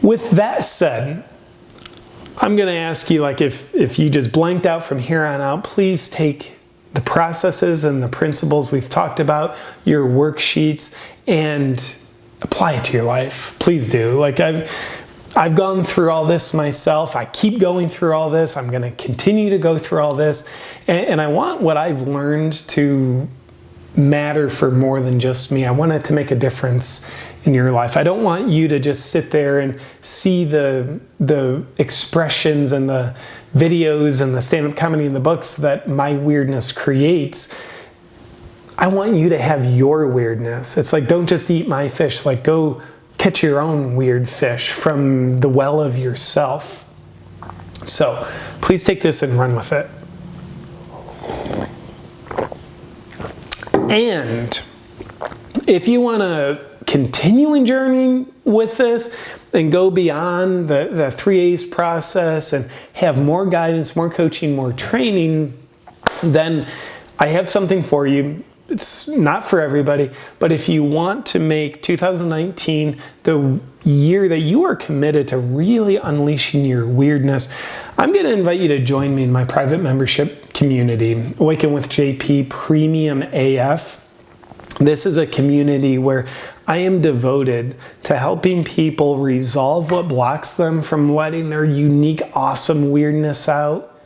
with that said, I'm going to ask you, like, if you just blanked out from here on out, please take the processes and the principles we've talked about, your worksheets, and apply it to your life. Please do. Like, I've gone through all this myself. I keep going through all this. I'm going to continue to go through all this. And I want what I've learned to matter for more than just me. I want it to make a difference in your life. I don't want you to just sit there and see the expressions and the videos and the stand-up comedy and the books that my weirdness creates. I want you to have your weirdness. It's like, don't just eat my fish. Like, go catch your own weird fish from the well of yourself. So please take this and run with it. And if you want to continue in journeying with this and go beyond the 3 A's process and have more guidance, more coaching, more training, then I have something for you. It's not for everybody, but if you want to make 2019 the year that you are committed to really unleashing your weirdness, I'm going to invite you to join me in my private membership community, Awaken with JP Premium AF. This is a community where I am devoted to helping people resolve what blocks them from letting their unique, awesome weirdness out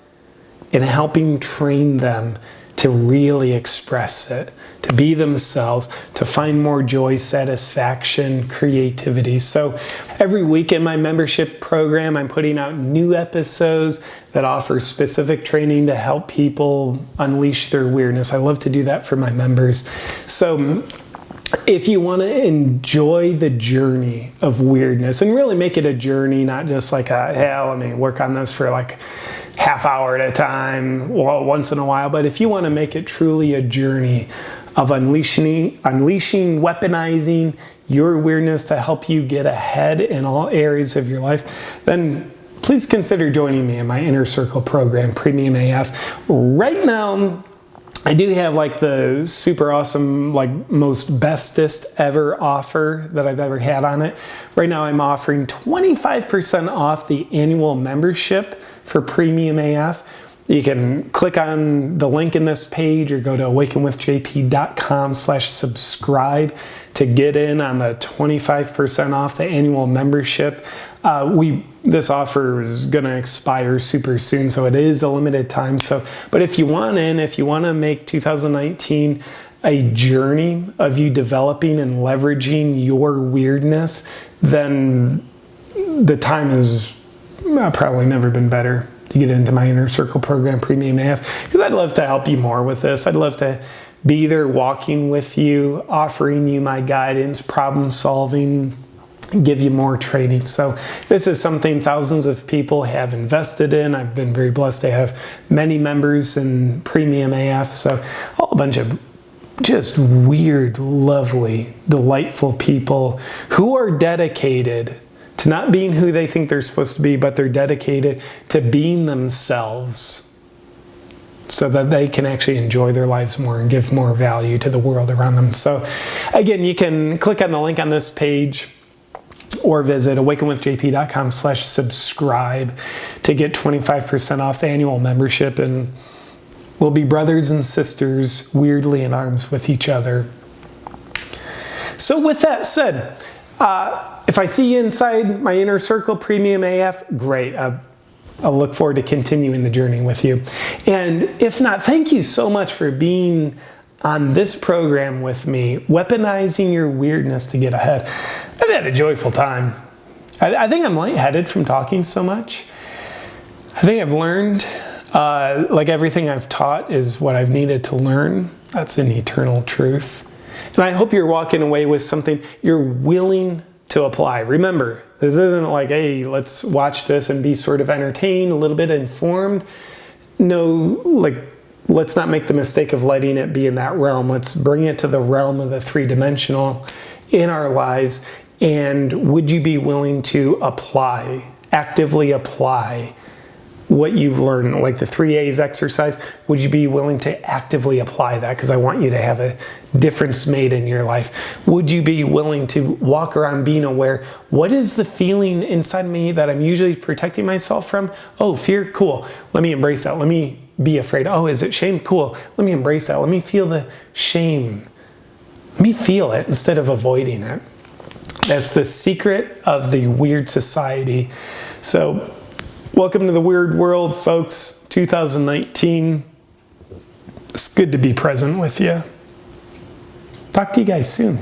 and helping train them to really express it, to be themselves, to find more joy, satisfaction, creativity. So every week in my membership program, I'm putting out new episodes that offer specific training to help people unleash their weirdness. I love to do that for my members. So if you want to enjoy the journey of weirdness and really make it a journey, not just like let me work on this for like half hour at a time, once in a while, but if you want to make it truly a journey of unleashing, weaponizing your weirdness to help you get ahead in all areas of your life, then please consider joining me in my Inner Circle program, Premium AF. Right now, I do have like the super awesome, like most bestest ever offer that I've ever had on it. Right now I'm offering 25% off the annual membership for Premium AF. You can click on the link in this page or go to awakenwithjp.com/subscribe to get in on the 25% off the annual membership. This offer is going to expire super soon, so it is a limited time. But if you want in, if you want to make 2019 a journey of you developing and leveraging your weirdness, then the time has probably never been better to get into my Inner Circle program, Premium AF, because I'd love to help you more with this. I'd love to be there walking with you, offering you my guidance, problem solving, give you more training. So this is something thousands of people have invested in. I've been very blessed to have many members in Premium AF. So a bunch of just weird, lovely, delightful people who are dedicated to not being who they think they're supposed to be, but they're dedicated to being themselves so that they can actually enjoy their lives more and give more value to the world around them. So again, you can click on the link on this page or visit awakenwithjp.com/subscribe to get 25% off the annual membership, and we'll be brothers and sisters weirdly in arms with each other. So with that said, if I see you inside my Inner Circle Premium AF, great. I'll look forward to continuing the journey with you. And if not, thank you so much for being on this program with me, weaponizing your weirdness to get ahead. I've had a joyful time. I think I'm lightheaded from talking so much. I think I've learned, like everything I've taught is what I've needed to learn. That's an eternal truth. And I hope you're walking away with something you're willing to apply. Remember, this isn't like, hey, let's watch this and be sort of entertained, a little bit informed. No, like, let's not make the mistake of letting it be in that realm. Let's bring it to the realm of the three-dimensional in our lives. And would you be willing to apply, actively apply what you've learned, like the 3 A's exercise? Would you be willing to actively apply that? Because I want you to have a difference made in your life. Would you be willing to walk around being aware, what is the feeling inside me that I'm usually protecting myself from? Oh, fear, cool. Let me embrace that. Let me be afraid. Oh, is it shame? Cool. Let me embrace that. Let me feel the shame. Let me feel it instead of avoiding it. That's the secret of the weird society. So, welcome to the weird world, folks. 2019. It's good to be present with you. Talk to you guys soon.